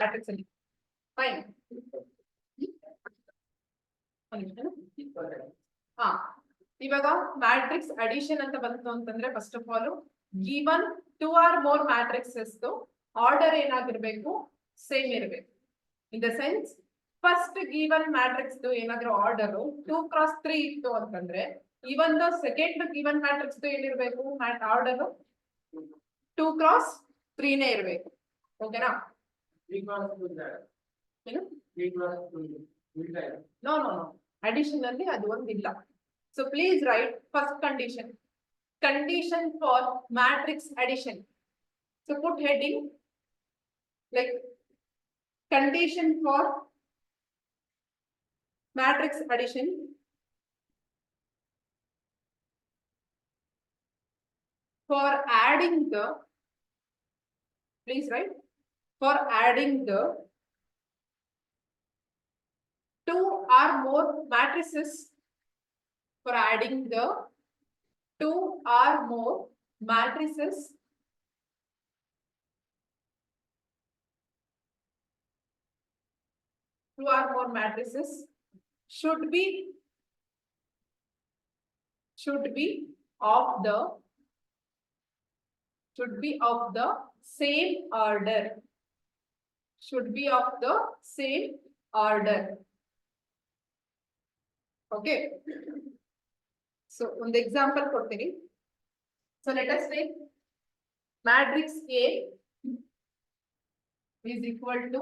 Matrix ಅಲ್ಲಿ fine. ಹಾ, ಇವಾಗ ಮ್ಯಾಟ್ರಿಕ್ಸ್ ಅಡಿಷನ್ ಅಂತ ಬಂತು ಅಂತಂದ್ರೆ first of all given 2 or more matrices order ಏನಾಗಿರ್ಬೇಕು, ಸೇಮ್ ಇರಬೇಕು. In the sense first given matrix ಏನಾದ್ರೂ ಆರ್ಡರ್ 2 x 3 ಇತ್ತು ಅಂತಂದ್ರೆ ಇವನ್ ಸೆಕೆಂಡ್ ಗಿವನ್ ಮ್ಯಾಟ್ರಿಕ್ಸ್ ಏನಿರ್ಬೇಕು, ಆರ್ಡರ್ 2 x 3 ನೇ ಇರಬೇಕು. ಓಕೆನಾ? ನೋ ನೋ ನೋ, ಅಡಿಷನ್ ಅಲ್ಲಿ ಅದು ಒಂದಿಲ್ಲ. So please right first condition. Condition for matrix addition. So put heading like condition for matrix addition. For adding the, please write, for adding the 2 or more matrices, for adding the 2 or more matrices should be of the same order. Should be of the same order. Okay. So ಒಂದು example ಕೊಡ್ತೀನಿ. So let us take matrix A is equal to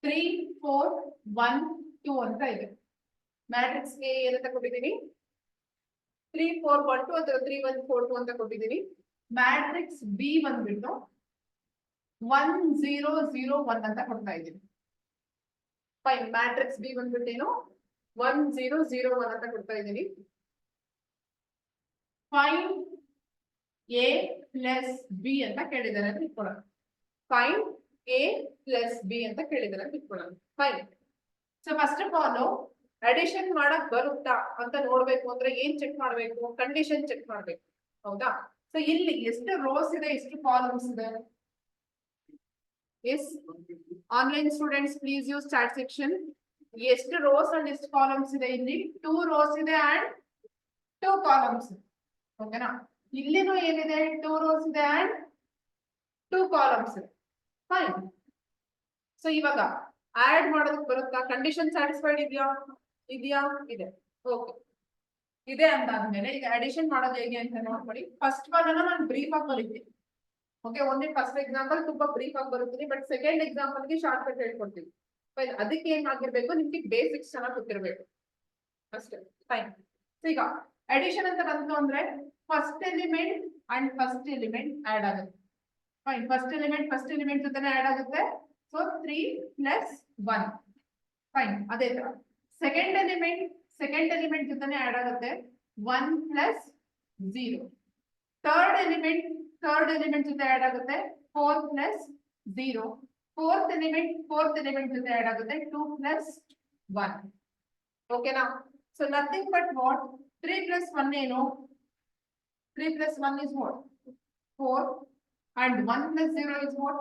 3 4 1 2 ಅಂತ ಇದೆ. Matrix A ಏನಂತ ಕೊಟ್ಟಿದ್ದೀನಿ, 3 4 1 2 ಅಥವಾ 3 1 4 2 ಅಂತ ಕೊಟ್ಟಿದ್ದೀನಿ. Matrix B ಬಂದ್ಬಿಟ್ಟು 1 0 0 1 ಅಂತ ಕೊಡ್ತಾ ಇದ್ದೀನಿ. ಫೈನ್. ಮ್ಯಾಟ್ರಿಕ್ಸ್ B ಬಂದ್ಬಿಟ್ಟು ಏನು 1 0 0 1 ಅಂತ ಕೊಡ್ತಾ ಇದ್ದೀನಿ. Find A plus B ಅಂತ ಕೇಳಿದ್ದಾರೆ ಅಂತ ಇಟ್ಕೊಳ್ಳೋಣ. Find A plus B ಅಂತ ಕೇಳಿದ್ದಾರೆ ಅಂತ ಇಟ್ಕೊಳ್ಳೋಣ. Fine. So first of all addition ಮಾಡಕ್ ಬರುತ್ತಾ ಅಂತ ನೋಡ್ಬೇಕು ಅಂದ್ರೆ ಏನ್ ಚೆಕ್ ಮಾಡ್ಬೇಕು, ಕಂಡೀಷನ್ ಚೆಕ್ ಮಾಡ್ಬೇಕು. ಹೌದಾ? ಸೊ ಇಲ್ಲಿ ಎಷ್ಟು ರೋಸ್ ಇದೆ, ಎಷ್ಟು ಕಾಲಮ್ಸ್ ಇದೆ? Yes, online students please use chat section. ಎಷ್ಟು ರೋಸ್ ಅಂಡ್ ಎಷ್ಟು ಕಾಲಮ್ಸ್ ಇದೆ? ಇಲ್ಲಿ 2 rows ಇದೆ ಅಂಡ್ 2 columns. ಓಕೆನಾ? ಇಲ್ಲಿನೂ ಏನಿದೆ, 2 rows ಇದೆ ಅಂಡ್ 2 columns. ಫೈನ್. ಸೊ ಇವಾಗ ಆಡ್ ಮಾಡೋದಕ್ಕೆ ಬರುತ್ತಾ? ಕಂಡೀಷನ್ ಸ್ಯಾಟಿಸ್ಫೈಡ್ ಇದೆಯಾ? ಇದೆ. ಓಕೆ, ಇದೆ ಅಂತಾದ್ಮೇಲೆ ಈಗ ಅಡಿಷನ್ ಮಾಡೋದು ಹೇಗೆ ಅಂತ ನೋಡ್ಕೊಳ್ಳಿ. ಫಸ್ಟ್ ಒನ್ ನಾನು ಬ್ರೀಫ್ ಆಗಿ ಬರೀತೀನಿ. ಓಕೆ, ಒಂದೇ ಫಸ್ಟ್ ಎಕ್ಸಾಂಪಲ್ ತುಂಬಾ ಬ್ರೀಫ್ ಆಗಿ ಬರುತ್ತೀನಿ, ಬಟ್ ಸೆಕೆಂಡ್ ಎಕ್ಸಾಂಪಲ್ ಗೆ ಶಾರ್ಟ್ ಕಟ್ ಹೇಳ್ಕೊಡ್ತೀನಿ. ಫೈನ್. ಅದಕ್ಕೆ ಏನ್ ಆಗಿರ್ಬೇಕು, ನಿಮ್ಗೆ ಬೇಸಿಕ್ಸ್ ಚೆನ್ನಾಗಿ ಗೊತ್ತಿರಬೇಕು ಅಷ್ಟೇ. ಫೈನ್. ಈಗ ಅಡಿಷನ್ ಅಂತ ಬಂತು ಅಂದ್ರೆ first element and first element add ಆಗುತ್ತೆ. ಫೈನ್. ಫಸ್ಟ್ ಎಲಿಮೆಂಟ್ ಜೊತೆನೆ ಆಡ್ ಆಗುತ್ತೆ. ಸೊ 3 + 1. ಫೈನ್. ಅದೇ ತರ ಸೆಕೆಂಡ್ ಎಲಿಮೆಂಟ್ ಜೊತೆನೆ ಆಡ್ ಆಗುತ್ತೆ 1 + 0. ಥರ್ಡ್ ಎಲಿಮೆಂಟ್ ಜೊತೆ ಆಡ್ ಆಗುತ್ತೆ 4 + 0. ಫೋರ್ತ್ ಎಲಿಮೆಂಟ್ ಜೊತೆ ಆಡ್ ಆಗುತ್ತೆ 2 + 1. ಓಕೆನಾ? ಸೊ ನಥಿಂಗ್ ಬಟ್ ವಾಟ್ 3 + 1 ಏನು? 3 + 1 is what? 4. And 1 + 0 is what?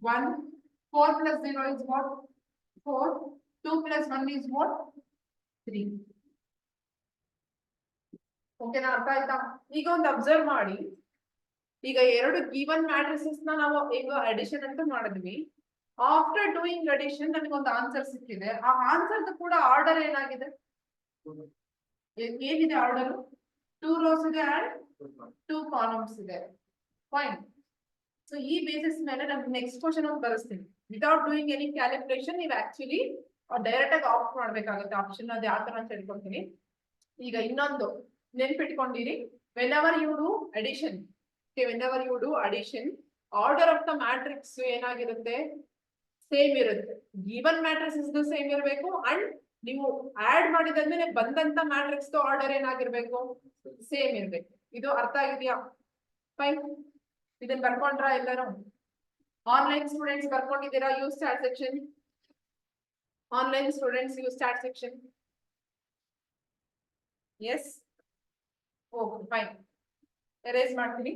1. 4 + 0 is what? 4. 2 + 1 is what? 3. ಓಕೆನಾ? ಅರ್ಥ ಆಯ್ತಾ? ಈಗ ಒಂದು ಅಬ್ಸರ್ವ್ ಮಾಡಿ. ಈಗ ಎರಡು ಗಿವನ್ ಮ್ಯಾಟ್ರಿಸಸ್ ನಾವು ಈಗ ಅಡಿಷನ್ ಅಂತ ಮಾಡಿದ್ವಿ. ಆಫ್ಟರ್ ಡೂಯಿಂಗ್ ಅಡಿಷನ್ ನನಗೆ ಒಂದು ಆನ್ಸರ್ ಸಿಕ್ಕಿದೆ. ಆ ಆನ್ಸರ್ ಕೂಡ ಆರ್ಡರ್ ಏನಾಗಿದೆ? ಏನಿದೆ ಆರ್ಡರ್? 2 rows ಇದೆ ಅಂಡ್ 2 columns ಇದೆ. ಫೈನ್. ಸೊ ಈ ಬೇಸಿಸ್ ಮೇಲೆ ನಾನು ನೆಕ್ಸ್ಟ್ ಕ್ವಶನ್ ಒಂದು ಬರೆಸ್ತೀನಿ. ವಿತೌಟ್ ಡೂಯಿಂಗ್ ಎನಿ ಕ್ಯಾಲ್ಕುಲೇಷನ್ ನೀವು ಆಕ್ಚುಲಿ ಡೈರೆಕ್ಟ್ ಆಗಿ ಆಫ್ ಮಾಡ್ಬೇಕಾಗುತ್ತೆ ಆಪ್ಷನ್. ಅದು ಯಾವ ತರ ಅಂತ ಹೇಳ್ಕೊಡ್ತೀನಿ. ಈಗ ಇನ್ನೊಂದು ನೆನ್ಪಿಟ್ಕೊಂಡಿರಿ. whenever you do addition, order of the matrix ಏನಾಗಿರುತ್ತೆ? ಸೇಮ್ ಇರುತ್ತೆ. ಗಿವನ್ ಮ್ಯಾಟ್ರಿಕ್ಸ್ ಸೇಮ್ ಇರಬೇಕು ಅಂಡ್ ನೀವು ಆಡ್ ಮಾಡಿದ್ಮೇಲೆ ಬಂದಂತ ಮ್ಯಾಟ್ರಿಕ್ಸ್ ಆರ್ಡರ್ ಏನಾಗಿರ್ಬೇಕು? ಸೇಮ್ ಇರ್ಬೇಕು. ಇದು ಅರ್ಥ ಆಗಿದೆಯಾ? ಫೈನ್. ಇದನ್ನ ಬರ್ಕೊಂಡ್ರ ಎಲ್ಲರೂ? ಆನ್ಲೈನ್ ಸ್ಟೂಡೆಂಟ್ಸ್ ಬರ್ಕೊಂಡಿದ್ದೀರಾ? Use chat section. Online students use chat section. Yes. Okay, fine. Erase ಮಾಡ್ತೀನಿ.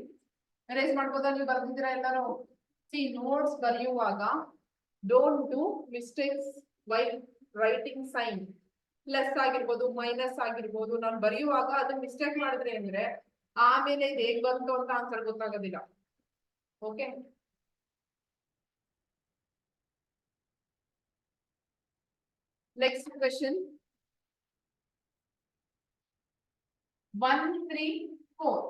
ಎರೇಸ್ ಮಾಡ್ಬೋದಾ? ನೀವು ಬರ್ತಿದ್ದೀರಾ ಎಲ್ಲರೂ? ಸಿ, ನೋಟ್ಸ್ ಬರೆಯುವಾಗ don't do mistakes while writing sign. Plus ಆಗಿರ್ಬೋದು, ಮೈನಸ್ ಆಗಿರ್ಬೋದು, ನಾನು ಬರೆಯುವಾಗ ಅದು ಮಿಸ್ಟೇಕ್ ಮಾಡಿದ್ರೆ ಅಂದ್ರೆ ಆಮೇಲೆ ಇದು ಹೇಗ್ ಬಂತು ಅಂತ ಆನ್ಸರ್ ಗೊತ್ತಾಗೋದಿಲ್ಲ. Okay, next question. 1 3 4.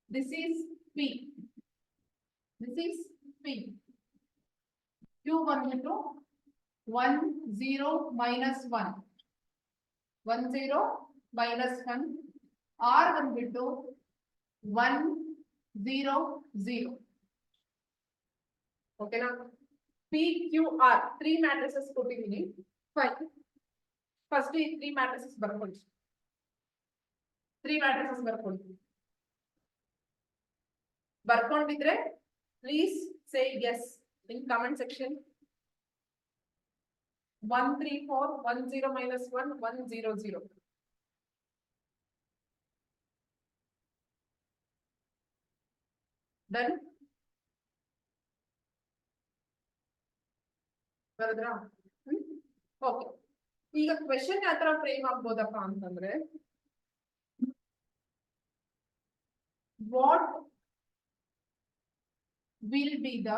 This is P. This is P. Q ಬಂದ್ಬಿಟ್ಟು 1 0 minus 1. 1 0 minus 1. R ಬಂದ್ಬಿಟ್ಟು 1 0 0. ಓಕೆನಾ? P Q R 3 matrices ಕೊಟ್ಟಿದ್ದೀನಿ. ಫೈನ್, ಫಸ್ಟ್ ಈ 3 matrices ಬರ್ಕೊಳ್ಳಿ. 3 matrices ಬರ್ಕೊಳ್ಳಿ. ಬರ್ಕೊಂಡಿದ್ರೆ please say yes in comment section. 1 3 4 1 0 minus 1 1 0 0. Done. ಬರದ್ರಾ? Okay, ಈಗ ಕ್ವೆಶನ್ ಯಾವ ತರ ಫ್ರೇಮ್ ಆಗ್ಬೋದಪ್ಪ ಅಂತಂದ್ರೆ, what will be the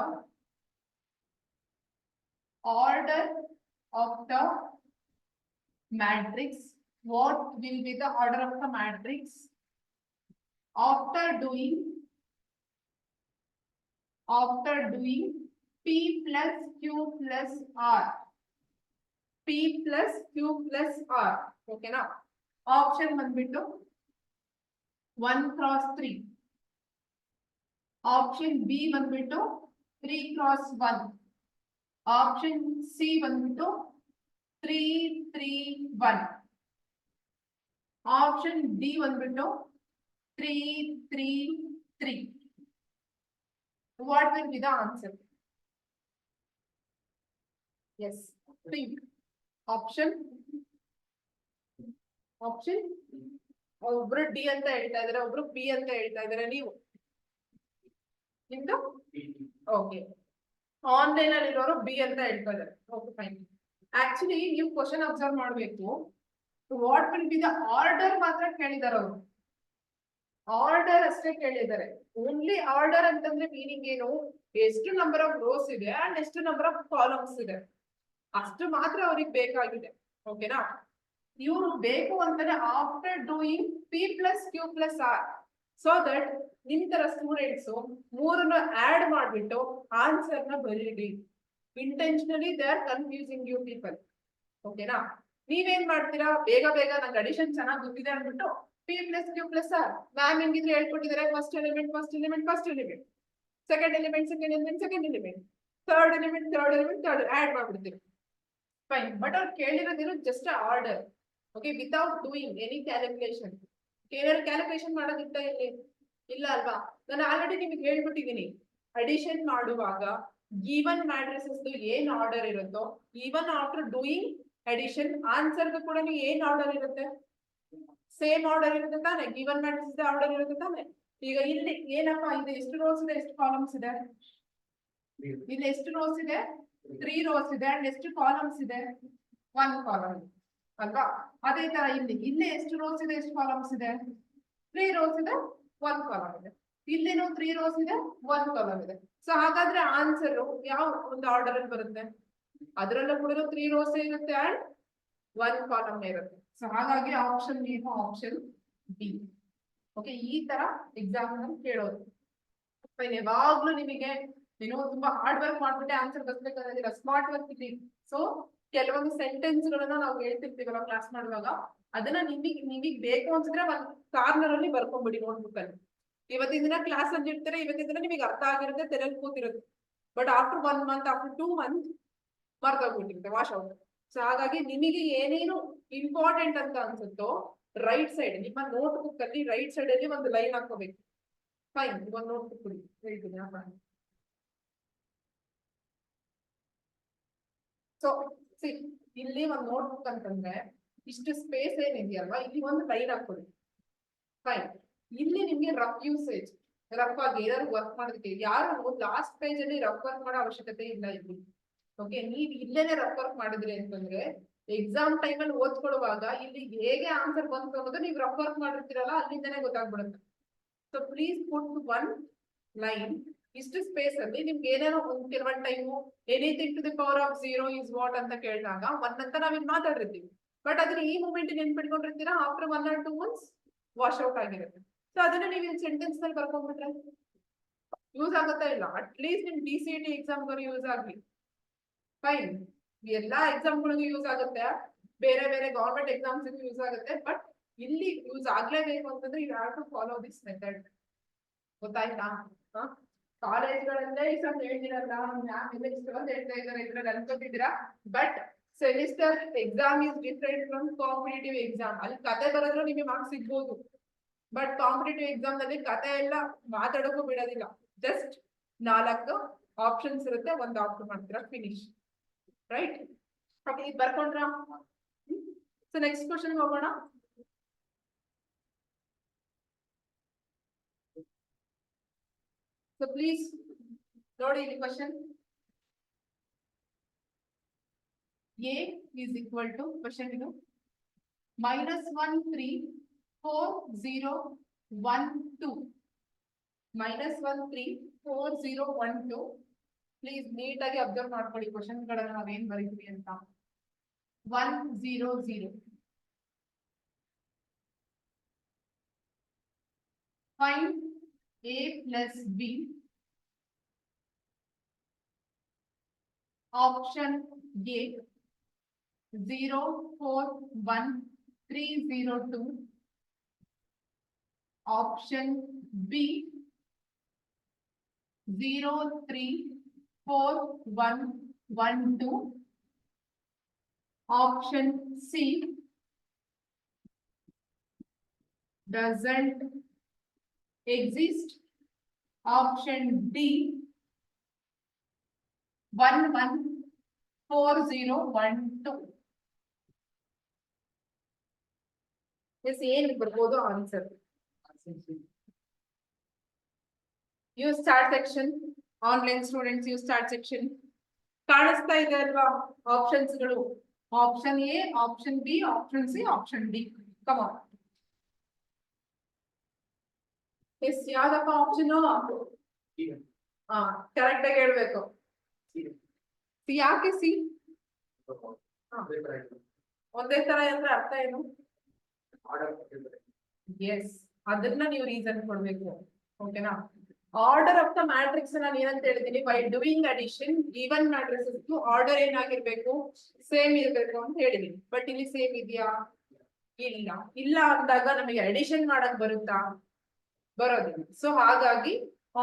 order of the matrix? What will be the order of the matrix after doing P plus Q plus R? P plus Q plus R. Okay na? Option ಬಂದ್ಬಿಟ್ಟು 1 cross 3. Option B ಬಂದ್ಬಿಟ್ಟು 3 cross 1. Option C ಬಂದ್ಬಿಟ್ಟು 3 3 1. Option D ಬಂದ್ಬಿಟ್ಟು 3 3 3. What will be the answer? Yes, think. Option ಒಬ್ರು D ಅಂತ ಹೇಳ್ತಾ ಇದಾರೆ, ಒಬ್ರು B ಅಂತ ಹೇಳ್ತಾ ಇದಾರೆ. ನೀವು ನಿಮ್ದು ಓಕೆ, ಆನ್ಲೈನ್ ಅಲ್ಲಿ ಇರೋರು ಬಿ ಅಂತ ಹೇಳ್ತಾ ಇದ್ದಾರೆ. Okay fine. ಆಕ್ಚುಲಿ ನೀವು ಕ್ವಶನ್ ಅಬ್ಸರ್ವ್ ಮಾಡ್ಬೇಕು, what will be the order ಮಾತ್ರ ಕೇಳಿದಾರೆ ಅವರು. ಆರ್ಡರ್ ಅಷ್ಟೇ ಕೇಳಿದ್ದಾರೆ. ಓನ್ಲಿ ಆರ್ಡರ್ ಅಂತಂದ್ರೆ ಮೀನಿಂಗ್ ಏನು, ಎಷ್ಟು ನಂಬರ್ ಆಫ್ ರೋಸ್ ಇದೆ ಅಂಡ್ ಎಷ್ಟು ನಂಬರ್ ಆಫ್ ಕಾಲಮ್ಸ್ ಇದೆ ಅಷ್ಟು ಮಾತ್ರ ಅವ್ರಿಗೆ ಬೇಕಾಗಿದೆ. ಓಕೆನಾ? ಇವರು ಬೇಕು ಅಂತಾನೆ after doing P plus Q plus R, so that ನಿಮ್ ತರ ಸ್ಟೂಡೆಂಟ್ಸ್ ಮೂರನ್ನ ಆಡ್ ಮಾಡ್ಬಿಟ್ಟು ಆನ್ಸರ್ ನ ಬರೀರಿ. Intentionally they are confusing you people. ಓಕೆನಾ? ನೀವೇನ್ ಮಾಡ್ತೀರಾ, ಬೇಗ ಬೇಗ ನಂಗೆ ಅಡಿಷನ್ ಚೆನ್ನಾಗಿ ಗೊತ್ತಿದೆ ಅಂದ್ಬಿಟ್ಟು P plus Q plus R ma'am ಹೆಂಗಿದ್ರೆ ಹೇಳ್ಕೊಟ್ಟಿದ್ದಾರೆ, first element first element first element, second element second element second element, third element third element third add ಮಾಡ್ಬಿಡ್ತೀರಿ. ಫೈನ್, ಬಟ್ ಅವ್ರು ಕೇಳಿರೋದಿರೋ just order. Okay, without doing any calculation. ಏನಾದ್ರು calculation ಮಾಡೋದಿತ್ತ ಇಲ್ಲಿ? ಇಲ್ಲ ಅಲ್ವಾ? ನಾನು ಆಲ್ರೆಡಿ ನಿಮಗೆ ಹೇಳ್ಬಿಟ್ಟಿದ್ದೀನಿ, ಅಡಿಷನ್ ಮಾಡುವಾಗ ಗಿವನ್ ಮ್ಯಾಟ್ರಿಸಸ್ ಏನ್ ಆರ್ಡರ್ ಇರುತ್ತೋ, ಈವನ್ ಆಫ್ಟರ್ ಡೂಯಿಂಗ್ ಅಡಿಷನ್ ಆನ್ಸರ್ಗೂ ಕೂಡ ಏನ್ ಆರ್ಡರ್ ಇರುತ್ತೆ, ಸೇಮ್ ಆರ್ಡರ್ ಇರುತ್ತೆ ತಾನೆ. ಗಿವನ್ ಮ್ಯಾಟ್ರಿಸಸ್ ಆರ್ಡರ್ ಇರುತ್ತೆ ತಾನೆ. ಈಗ ಇಲ್ಲಿ ಏನಪ್ಪಾ ಇದೆ, ಎಷ್ಟು ರೋಸ್ ಇದೆ ಎಷ್ಟು ಕಾಲಮ್ಸ್ ಇದೆ? ಇಲ್ಲಿ ಎಷ್ಟು ರೋಸ್ ಇದೆ? 3 ರೋಸ್ ಇದೆ. ಅಂಡ್ ಎಷ್ಟು ಕಾಲಮ್ಸ್ ಇದೆ? 1 ಕಾಲಮ್ ಅಲ್ವಾ? ಅದೇ ತರ ಇಲ್ಲಿ ಎಷ್ಟು ರೋಸ್ ಇದೆ ಎಷ್ಟು ಕಾಲಮ್ಸ್ ಇದೆ? 3 ರೋಸ್ ಇದೆ 1 ಕಾಲಮ್ ಇದೆ. ಇಲ್ಲಿನೂ 3 ರೋಸ್ ಇದೆ 1 ಕಾಲಮ್ ಇದೆ. ಸೊ ಹಾಗಾದ್ರೆ ಆನ್ಸರ್ ಯಾವ ಒಂದು ಆರ್ಡರ್ ಅಲ್ಲಿ ಬರುತ್ತೆ? ಅದರಲ್ಲೂ ಕೂಡ 3 ರೋಸ್ ಇರುತ್ತೆ ಅಂಡ್ 1 ಕಾಲಮ್ ಇರುತ್ತೆ. ಸೊ ಹಾಗಾಗಿ ಆಪ್ಷನ್ ಏನು? Option B. ಓಕೆ, ಈ ತರ ಎಕ್ಸಾಮ್ ನಲ್ಲಿ ಕೇಳೋದು. ಯಾವಾಗ್ಲೂ ನಿಮಗೆ ಏನೋ ತುಂಬಾ ಹಾರ್ಡ್ ವರ್ಕ್ ಮಾಡ್ಬಿಟ್ಟೆ ಆನ್ಸರ್ ಬರ್ಬೇಕನ್ನೋದಿಲ್ಲ, ಸ್ಮಾರ್ಟ್ ವರ್ಕ್ ಇದೆ. ಸೊ ಕೆಲವೊಂದು ಸೆಂಟೆನ್ಸ್ ಗಳನ್ನ ನಾವು ಹೇಳ್ತಿರ್ತೀವಲ್ಲ ಕ್ಲಾಸ್ ಮಾಡುವಾಗ, ಅದನ್ನ ನಿಮಗೆ ಬೇಕು ಅನ್ಸಿದ್ರೆ ಒಂದು ಕಾರ್ನರ್ ಅಲ್ಲಿ ಬರ್ಕೊಂಡ್ಬಿಡಿ ನೋಟ್ಬುಕ್ ಅಲ್ಲಿ. ಇವತ್ತಿನ ದಿನ ಕ್ಲಾಸ್ ಅಲ್ಲಿ ಇರ್ತಾರೆ, ಇವತ್ತಿನ ದಿನ ನಿಮಗೆ ಅರ್ಥ ಆಗಿರುತ್ತೆ, ತೆರೆಯಲ್ಲಿ ಕೂತಿರುತ್ತೆ. But after 1 month after 2 month ಮರ್ತೋಗ್ಬಿಟ್ಟಿರುತ್ತೆ, ವಾಶ್ ಔಟ್. ಸೊ ಹಾಗಾಗಿ ನಿಮಗೆ ಏನೇನು ಇಂಪಾರ್ಟೆಂಟ್ ಅಂತ ಅನ್ಸುತ್ತೋ ರೈಟ್ ಸೈಡ್ ನಿಮ್ಮ ನೋಟ್ಬುಕ್ ಅಲ್ಲಿ ರೈಟ್ ಸೈಡ್ ಅಲ್ಲಿ ಒಂದು ಲೈನ್ ಹಾಕೋಬೇಕು. ಫೈನ್, ಒಂದು ನೋಟ್ಬುಕ್ ಕೊಡಿ, ಹೇಳ್ತೀನಿ. ಸೊ ಇಲ್ಲಿ ಒಂದು ನೋಟ್ಬುಕ್ ಅಂತಂದ್ರೆ ಇಷ್ಟು ಸ್ಪೇಸ್ ಏನಿದೆಯಲ್ವಾ, ಇಲ್ಲಿ ಒಂದು ಲೈನ್ ಹಾಕೊಳ್ಳಿ. ಫೈನ್, ಇಲ್ಲಿ ನಿಮ್ಗೆ ರಫ್ ಯೂಸೇಜ್, ರಫ್ ಆಗಿ ಏನಾದ್ರು ವರ್ಕ್ ಮಾಡೋದಕ್ಕೆ, ಯಾರು ಲಾಸ್ಟ್ ಪೇಜ್ ಅಲ್ಲಿ ರಫ್ ವರ್ಕ್ ಮಾಡೋ ಅವಶ್ಯಕತೆ ಇಲ್ಲ ಇಲ್ಲಿ. ಓಕೆ, ನೀವ್ ಇಲ್ಲೇನೆ ರಫ್ ವರ್ಕ್ ಮಾಡಿದ್ರಿ ಅಂತಂದ್ರೆ ಎಕ್ಸಾಮ್ ಟೈಮ್ ಅಲ್ಲಿ ಓದ್ಕೊಳ್ಳುವಾಗ ಇಲ್ಲಿ ಹೇಗೆ ಆನ್ಸರ್ ಬಂತು ಅನ್ನೋದು ನೀವು ರಫ್ ವರ್ಕ್ ಮಾಡಿರ್ತೀರಲ್ಲ ಅಲ್ಲಿಂದನೇ ಗೊತ್ತಾಗ್ಬಿಡುತ್ತೆ. So please put one line, ಇಷ್ಟು ಸ್ಪೇಸ್ ಅಲ್ಲಿ ನಿಮ್ಗೆ ಏನೇನೋ ಕೆಲವೊಂದು time anything to the power of 0 is what ಅಂತ ಕೇಳಿದಾಗ ಒನ್ ಅಂತ ನಾವಿಲ್ಲಿ ಮಾತಾಡಿರ್ತೀವಿ, ಬಟ್ ಅದನ್ನ ಈ ಮೂಮೆಂಟ್ ನೆನ್ಪಿಟ್ಕೊಂಡಿರ್ತೀರಾ after 1 or 2 months wash out ಆಗಿರುತ್ತೆ. ಸೊ ಅದನ್ನ ನೀವು ಇಲ್ಲಿ ಸೆಂಟೆನ್ಸ್ ನಲ್ಲಿ ಬರ್ಕೊಂಡ್ಬಿಟ್ರೆ ಯೂಸ್ ಆಗುತ್ತಾ ಇಲ್ಲ, ಅಟ್ಲೀಸ್ಟ್ ನಿಮ್ DCET ಎಕ್ಸಾಮ್ಗಳು ಯೂಸ್ ಆಗ್ಲಿ. ಫೈನ್, ಎಲ್ಲಾ ಎಕ್ಸಾಮ್ಗಳಿಗೂ ಯೂಸ್ ಆಗುತ್ತೆ, ಬೇರೆ ಬೇರೆ ಗವರ್ಮೆಂಟ್ ಎಕ್ಸಾಮ್ಸ್ ಯೂಸ್ ಆಗುತ್ತೆ, ಬಟ್ ಇಲ್ಲಿ ಯೂಸ್ ಆಗ್ಲೇಬೇಕು ಅಂತಂದ್ರೆ you have to follow this method. ಗೊತ್ತಾಯ್ತಾ? ಕಾಲೇಜ್ಗಳಲ್ಲೇ ಈ ಸಲ ಹೇಳ್ತಿರಲ್ಲ, ಮ್ಯಾಮ್ ಎಲ್ಲ ಇಷ್ಟೊಂದು ಹೇಳ್ತಾ ಇದ್ದಾರೆ ಇದ್ರಲ್ಲಿ ಅನ್ಕೋತಿದ್ದೀರಾ, but semester exam is different from competitive exam. ಅಲ್ಲಿ ಕತೆ ಬರೋದ್ರು ನಿಮಗೆ ಮಾರ್ಕ್ಸ್ ಸಿಗ್ಬೋದು, ಬಟ್ ಕಾಂಪಿಟೇಟಿವ್ ಎಕ್ಸಾಮ್ ನಲ್ಲಿ ಕತೆ ಎಲ್ಲ ಮಾತಾಡೋಕ್ಕೂ ಬಿಡೋದಿಲ್ಲ. ಜಸ್ಟ್ 4 ಆಪ್ಷನ್ಸ್ ಇರುತ್ತೆ, ಒಂದು ಆಪ್ಟ್ ಮಾಡ್ತೀರಾ, ಫಿನಿಶ್. ರೈಟ್? ಓಕೆ, ಇದು ಬರ್ಕೊಂಡ್ರಾ? ಸೊ ನೆಕ್ಸ್ಟ್ ಕ್ವಶನ್ ಹೋಗೋಣ. ಸೊ ಪ್ಲೀಸ್ ನೋಡಿ ಇಲ್ಲಿ question. A is equal to question ಇದು -1340112 -1340112. ಪ್ಲೀಸ್ ನೀಟಾಗಿ ಅಬ್ಸರ್ವ್ ಮಾಡ್ಕೊಳ್ಳಿ ಕ್ವಶನ್ ಗಳನ್ನ ನಾವೇನ್ ಬರೀತೀವಿ ಅಂತ. 100. Find A plus B. Option A 041302. Option B 034112. Option C doesn't exist. Option D 114012. Yes, ಏನು ಬರ್ಬೋದು answer? You start section. Online students you start section. ಕಾಣಿಸ್ತಾ ಇದೆ ಅಲ್ವಾ ಆಪ್ಷನ್ಸ್ ಗಳು? Option A, option B, option C, option D. Come on. Yes, ಯಾವ್ದಪ್ಪ option? ಹಾ, correct ಆಗಿ ಹೇಳ್ಬೇಕು. ಸಿ. ಯಾಕೆ ಸಿ? ಒಂದೇ ತರ ಅಂದ್ರೆ ಅರ್ಥ ಏನು? ಎಸ್, ಅದನ್ನ ನೀವು ರೀಸನ್ ಕೊಡ್ಬೇಕು. ಓಕೆನಾ? ಆರ್ಡರ್ ಆಫ್ ದ ಮ್ಯಾಟ್ರಿಕ್ಸ್ ನಾನು ಏನಂತ ಹೇಳಿದೀನಿ, by doing addition given matrix order ಏನಾಗಿರ್ಬೇಕು? ಸೇಮ್ ಇರ್ಬೇಕು ಅಂತ ಹೇಳಿದೀನಿ. ಬಟ್ ಇಲ್ಲಿ ಸೇಮ್ ಇದೆಯಾ? ಇಲ್ಲ. ಇಲ್ಲ ಅಂದಾಗ ನಮಗೆ ಅಡಿಷನ್ ಮಾಡಕ್ ಬರುತ್ತಾ? ಬರೋದಿಲ್ಲ. ಸೊ ಹಾಗಾಗಿ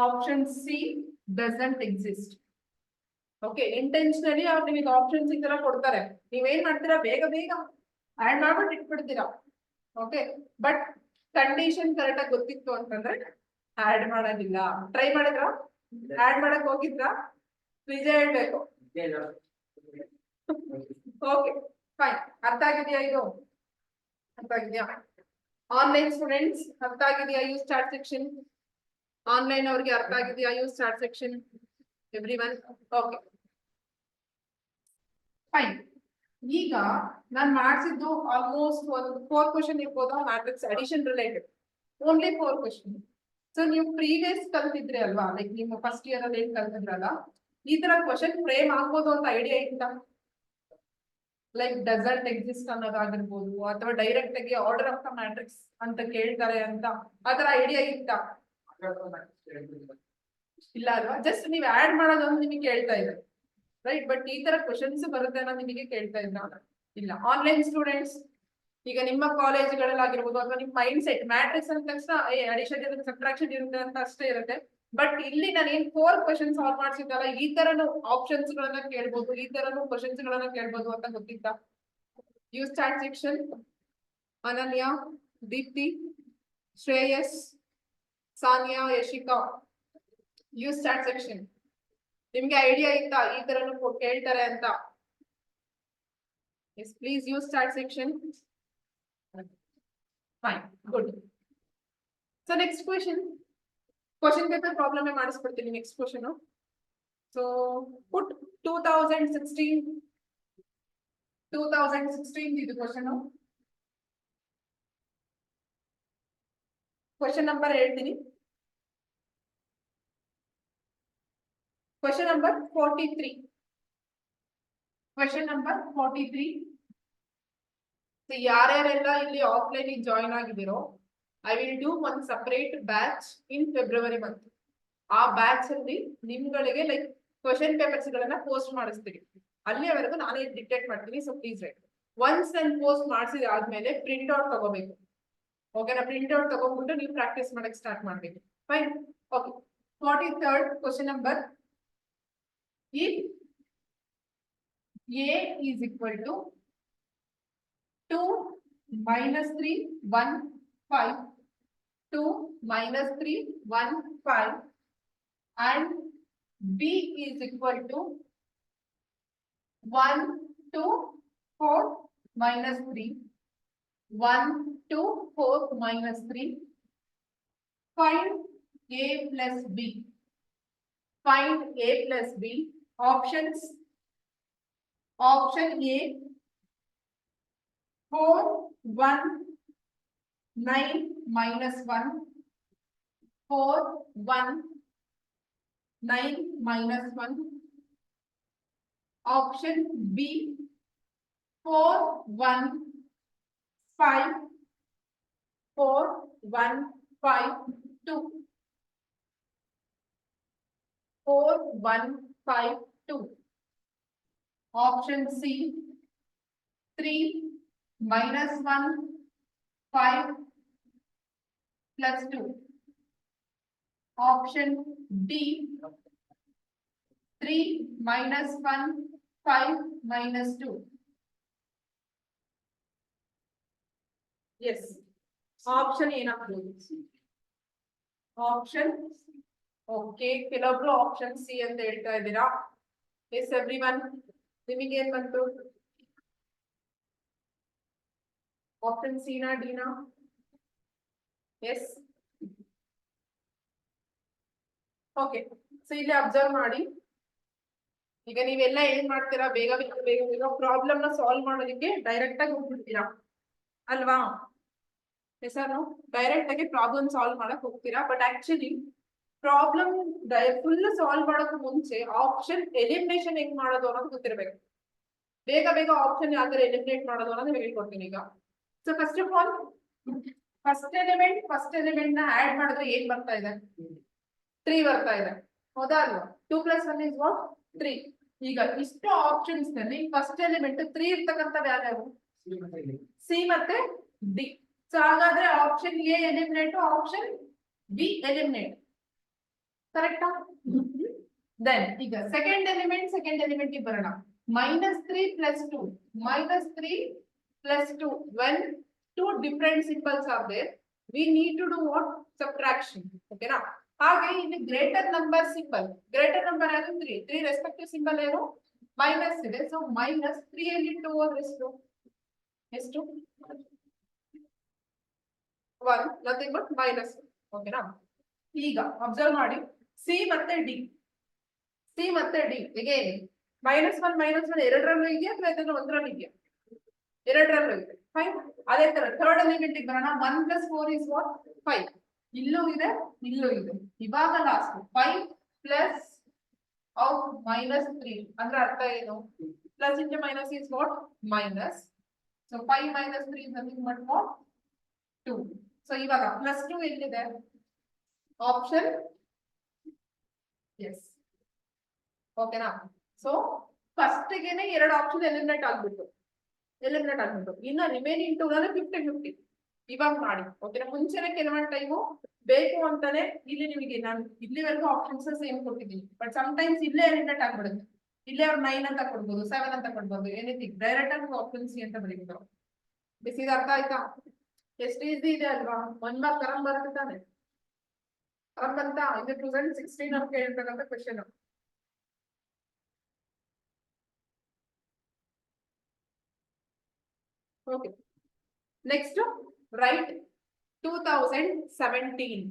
option C doesn't exist. Okay, intentionally ಅವ್ರು ನಿಮಗೆ ಆಪ್ಷನ್ಸ್ ಈ ತರ ಕೊಡ್ತಾರೆ, ನೀವೇನ್ ಮಾಡ್ತೀರಾ? ಬೇಗ ಬೇಗ ಆಡ್ ಮಾಡ್ಬಿಟ್ಟು ಇಟ್ಬಿಡ್ತೀರಾ. ಓಕೆ, ಬಟ್ ಕಂಡೀಷನ್ ಕರೆಕ್ಟ್ ಆಗಿ ಗೊತ್ತಿತ್ತು ಅಂತಂದ್ರೆ ಆಡ್ ಮಾಡೋದಿಲ್ಲ. ಟ್ರೈ ಮಾಡಿದ್ರ? ಆಡ್ ಮಾಡಕ್ ಹೋಗಿದ್ರ? ನಿಜ ಹೇಳ್ಬೇಕು. Okay, fine. ಅರ್ಥ ಆಗಿದೆಯಾ ಇದು? ಅರ್ಥ ಆಗಿದೆಯಾ? ಆನ್ಲೈನ್ ಸ್ಟೂಡೆಂಟ್ಸ್ ಅರ್ಥ ಆಗಿದೆಯಾ? You start section. ಆನ್ಲೈನ್ ಅವ್ರಿಗೆ ಅರ್ಥ ಆಗಿದೆಯಾ? You start section. Everyone okay, fine. ಈಗ ನಾನು ಮಾಡಿಸಿದ್ದು ಆಲ್ಮೋಸ್ಟ್ ಒಂದು 4 ಕ್ವಶನ್ ಇರ್ಬೋದು matrix addition related. Only 4 question. So ನೀವು ಪ್ರೀವಿಯಸ್ ಕಲ್ತಿದ್ರಿ ಅಲ್ವಾ, ಲೈಕ್ ನಿಮ್ಮ ಫಸ್ಟ್ ಇಯರ್ ಅಲ್ಲಿ ಏನ್ ಕಲ್ತಿದ್ರಲ್ಲ, ಈ ತರ ಕ್ವಶನ್ ಫ್ರೇಮ್ ಆಗ್ಬೋದು ಅಂತ ಐಡಿಯಾ ಇತ್ತಾ? ಲೈಕ್ ಡಸಂಟ್ ಎಕ್ಸಿಸ್ಟ್ ಅನ್ನೋದಾಗಿರ್ಬೋದು, ಅಥವಾ ಡೈರೆಕ್ಟ್ ಆಗಿ ಆರ್ಡರ್ ಆಫ್ ದ ಮ್ಯಾಟ್ರಿಕ್ಸ್ ಅಂತ ಕೇಳ್ತಾರೆ ಅಂತ ಆತರ ಐಡಿಯಾ ಇತ್ತಾ? ಇಲ್ಲ ಅಲ್ವಾ? ಜಸ್ಟ್ ನೀವು ಆಡ್ ಮಾಡೋದೊಂದು ನಿಮಗೆ ಕೇಳ್ತಾ ಇದೆ, ರೈಟ್? ಬಟ್ ಈ ತರ ಕ್ವಶನ್ಸ್ ಬರುತ್ತೆ ಅನ್ನೋ ನಿಮಗೆ ಕೇಳ್ತಾ ಇದ್ದ? ಇಲ್ಲ. ಆನ್ಲೈನ್ ಸ್ಟೂಡೆಂಟ್ಸ್, ಈಗ ನಿಮ್ಮ ಕಾಲೇಜ್ಗಳಲ್ಲಾಗಿರ್ಬೋದು ಅಥವಾ ನಿಮ್ಮ ಮೈಂಡ್ ಸೆಟ್ ಮ್ಯಾಟ್ರಿಕ್ಸ್ ಅಂದ ತಕ್ಷಣ ಅಡಿಷನ್ ಇರುತ್ತೆ, ಸಬ್ಟ್ರಾಕ್ಷನ್ ಇರುತ್ತೆ ಅಂತ ಅಷ್ಟೇ ಇರುತ್ತೆ. ಬಟ್ ಇಲ್ಲಿ ನಾನು ಏನ್ 4 ಕ್ವಶನ್ ಸಾಲ್ವ್ ಮಾಡ್ಸಿದ್ದಲ್ಲ, ಈ ತರನು ಆಪ್ಷನ್ಸ್ ಗಳನ್ನ ಕೇಳ್ಬೋದು, ಈ ತರನು ಕ್ವಶನ್ಸ್ ಗಳನ್ನ ಕೇಳ್ಬೋದು ಅಂತ ಗೊತ್ತಿತ್ತಾ? You start section. Ananya, Deepti, Shreyas, Saniya, Yashika, you start section. ನಿಮ್ಗೆ ಐಡಿಯಾ ಇತ್ತಾ ಈ ತರನು ಕೇಳ್ತಾರೆ ಅಂತ? Yes, please you start section. Fine, good. So next question paper problem ಮಾಡಿಸ್ಬಿಡ್ತೀನಿ. Next question. ಸೊ ಪುಟ್ 2 2016 ಇದು ಕ್ವಶನ್. ಕ್ವಶನ್ ನಂಬರ್ ಹೇಳ್ತೀನಿ. Question number 43. Question number 43. ಯಾರ್ಯಾರೆಲ್ಲ ಇಲ್ಲಿ ಆಫ್ಲೈನ್ ಜಾಯಿನ್ ಆಗಿದ್ದೀರೋ, I will do one separate batch in February month. ಆ batch ಅಲ್ಲಿ ನಿಮ್ಗಳಿಗೆ like question papers ಗಳನ್ನ ಪೋಸ್ಟ್ ಮಾಡಿಸ್ತೀನಿ. ಅಲ್ಲಿವರೆಗೂ ನಾನೇ ಡಿಕ್ಟೇಟ್ ಮಾಡ್ತೀನಿ. So please right. ಒನ್ಸ್ ನಾನು ಪೋಸ್ಟ್ ಮಾಡಿಸಿದ ಆದ್ಮೇಲೆ ಪ್ರಿಂಟ್ ಔಟ್ ತಗೋಬೇಕು. ಓಕೆನಾ? ಪ್ರಿಂಟ್ ಔಟ್ ತಗೊಂಡ್ಬಿಟ್ಟು ನೀವು ಪ್ರಾಕ್ಟೀಸ್ ಮಾಡಕ್ ಸ್ಟಾರ್ಟ್ ಮಾಡ್ಬೇಕು. Fine. Okay. 43rd question number. If A is equal to 2 minus 3 1 5 2 minus 3 1 5 and B is equal to 1 2 4 minus 3 1 2 4 minus 3, find A plus B. Find A plus B. Options. Option A 4 1 9 minus 1 4 1 9 minus 1. Option B 4 1 5 4 1 5 2 4 1 5 2. Option C 3 minus 1 5 plus 2. Option D 3 minus 1 5 minus 2. Yes. Option ಏನಾಗ್ಬೋದು? Option. Okay. ಕೆಲವೊಬ್ರು option C ಅಂತ ಹೇಳ್ತಾ ಇದ್ದೀರಾ. S everyone, ನಿಮಗೆ ಏನ್ ಬಂತು? Option C ನಾ D ನಾ? ಎಸ್. ಓಕೆ. ಸೊ ಇಲ್ಲಿ ಅಬ್ಸರ್ವ್ ಮಾಡಿ. ಈಗ ನೀವೆಲ್ಲ ಏನ್ ಮಾಡ್ತೀರಾ? ಬೇಗ ಬೇಗ ಬೇಗ ಬೇಗ ಪ್ರಾಬ್ಲಮ್ ನ ಸಾಲ್ವ್ ಮಾಡೋದಕ್ಕೆ ಡೈರೆಕ್ಟ್ ಆಗಿ ಹೋಗ್ಬಿಡ್ತೀರಾ ಅಲ್ವಾ? Yes or no? ಡೈರೆಕ್ಟ್ ಆಗಿ ಪ್ರಾಬ್ಲಮ್ ಸಾಲ್ವ್ ಮಾಡಕ್ ಹೋಗ್ತೀರಾ. But actually problem full solve ಮಾಡೋಕೆ ಮುಂಚೆ ಆಪ್ಷನ್ ಎಲಿಮಿನೇಷನ್ ಹೆಂಗ್ ಮಾಡೋದು ಅನ್ನೋದು ಗೊತ್ತಿರ್ಬೇಕು. ಬೇಗ ಬೇಗ ಆಪ್ಷನ್ ಯಾವ ತರ ಎಲಿಮಿನೇಟ್ ಮಾಡೋದು ಅನ್ನೋದು ಹೇಳ್ಕೊಡ್ತೀನಿ ಈಗ. So first of all first element ನ ಆಡ್ ಮಾಡಿದ್ರೆ ಏನ್ ಬರ್ತಾ ಇದೆ? 3 ಬರ್ತಾ ಇದೆ. ಹೌದಾ ಅಲ್ವಾ? 2 + 1 is what? 3. ಈಗ ಇಷ್ಟು ಆಪ್ಷನ್ಸ್ ನಲ್ಲಿ ಫಸ್ಟ್ ಎಲಿಮೆಂಟ್ 3 ಇರ್ತಕ್ಕಂಥ ಯಾವ್ಯಾವು? ಸಿ ಮತ್ತೆ ಡಿ. ಸೊ ಹಾಗಾದ್ರೆ option A eliminate, option B eliminate. ಕರೆಕ್ಟಾ? ದೆನ್ ಈಗ ಸೆಕೆಂಡ್ ಎಲಿಮೆಂಟ್ ಬರೋಣ. -3 + 2 -3 + 2. when two different symbols are there, we need to do what? Subtraction. Okay na? ಹಾಗೆ ಇಲ್ಲಿ greater number symbol, greater number ಯಾವುದು? 3 respective symbol ಏನು? Minus ಇದೆ. So -3 ಅಲ್ಲಿ 2 ಹೋದ್ರೆ ಎಷ್ಟು? 1. Nothing but minus. ಓಕೆನಾ? ಈಗ ಅಬ್ಸರ್ವ್ ಮಾಡಿ. ಸಿ ಮತ್ತೆ ಡಿ ಹೇಗೆ? -1 ಎರಡರಲ್ಲೂ ಇದೆಯಾ ಅಥವಾ ಇದನ್ನ ಒಂದರಲ್ಲಿ ಇದೆಯಾ? ಎರಡರಲ್ಲೂ ಇದೆ. ಫೈನ್. ಅದೇ ತರ ಥರ್ಡ್ ಎಲಿಮೆಂಟ್ ಬರೋಣ. 1 + 4 is what? 5. ಇಲ್ಲೂ ಇದೆ, ಇಲ್ಲೂ ಇದೆ. ಇವಾಗ ಲಾಸ್ಟ್ 5 + -3 ಅಂದ್ರೆ ಅರ್ಥ ಏನು? Plus into minus is what? Minus. So 5 - 3 is nothing but what? 2. So ಇವಾಗ +2 ಎಲ್ಲಿದೆ? Option yes. ಓಕೆನಾ? ಸೊ ಫಸ್ಟ್ ಗೆನೆ 2 ಆಪ್ಷನ್ ಎಲಿಮಿನೇಟ್ ಆಗ್ಬಿಟ್ಟು ಇನ್ನ ರಿಮೈನಿಂಗ್ 2 50-50 ಇವಾಗ ಮಾಡಿ. ಓಕೆನಾ? ಮುಂಚೆನೆ ಕೆಲವೊಂದು ಟೈಮು ಬೇಕು ಅಂತಾನೆ ಇಲ್ಲಿ ನಿಮಗೆ ನಾನು ಇಲ್ಲಿವರೆಗೂ ಆಪ್ಷನ್ಸ್ ಸೇಮ್ ಕೊಟ್ಟಿದ್ದೀನಿ. ಬಟ್ ಸಮ್ ಟೈಮ್ಸ್ ಇಲ್ಲೇ ಎಲಿಮಿನೇಟ್ ಆಗ್ಬಿಡುತ್ತೆ. ಇಲ್ಲೇ ಅವ್ರು 9 ಅಂತ ಕೊಡ್ಬೋದು, 7 ಅಂತ ಕೊಡ್ಬೋದು, ಎನಿಥಿಂಗ್. ಡೈರೆಕ್ಟ್ ಆಗಿ ಆಪ್ಷನ್ ಸಿ ಅಂತ ಬರೀಬಹುದು. ಇದು ಅರ್ಥ ಆಯ್ತಾ? ಎಷ್ಟು ಈಸಿ ಇದೆ ಅಲ್ವಾ? 1 ಮಾರ್ಕ್ ಕರಂ ಬರುತ್ತೆ ತಾನೆ? ಕರಂ ಅಂತ ಇದು 2016 ಅಂತ ಕೇಳಿರ್ತಕ್ಕಂಥ question. Okay. Next right 2017.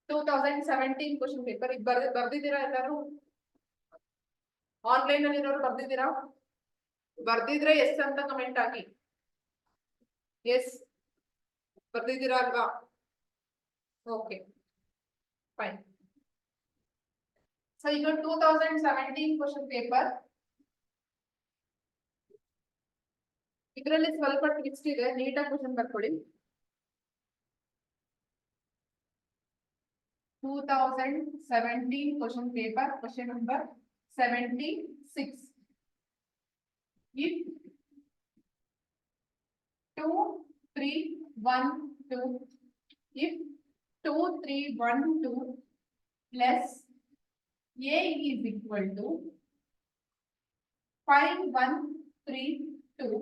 2017 question paper ಈಗ ಬರ್ದಿದ್ದೀರಾ ಎಲ್ಲರೂ? ಆನ್ಲೈನ್ ಅಲ್ಲಿ ಇರೋರು ಬರ್ದಿದ್ದೀರಾ? ಬರ್ದಿದ್ರೆ ಎಸ್ ಅಂತ ಕಮೆಂಟ್ ಹಾಕಿ. ಎಸ್ ಬರ್ದಿದ್ದೀರಾ ಅಲ್ವಾ? Okay fine. ಸೊ ಈಗ 2017 ಕ್ವಶನ್ ಪೇಪರ್, ಇದರಲ್ಲಿ ಸ್ವಲ್ಪ ಟ್ವಿಸ್ಟ್ ಇದೆ, ನೀಟಾಗಿ ಕ್ವಶನ್ ಬರ್ಕೊಳ್ಳಿ. 2017 question paper, question number 76. If 2, 3, 1, 2, if 2, 3, 1, 2 plus A is equal to 5, 1, 3, 2,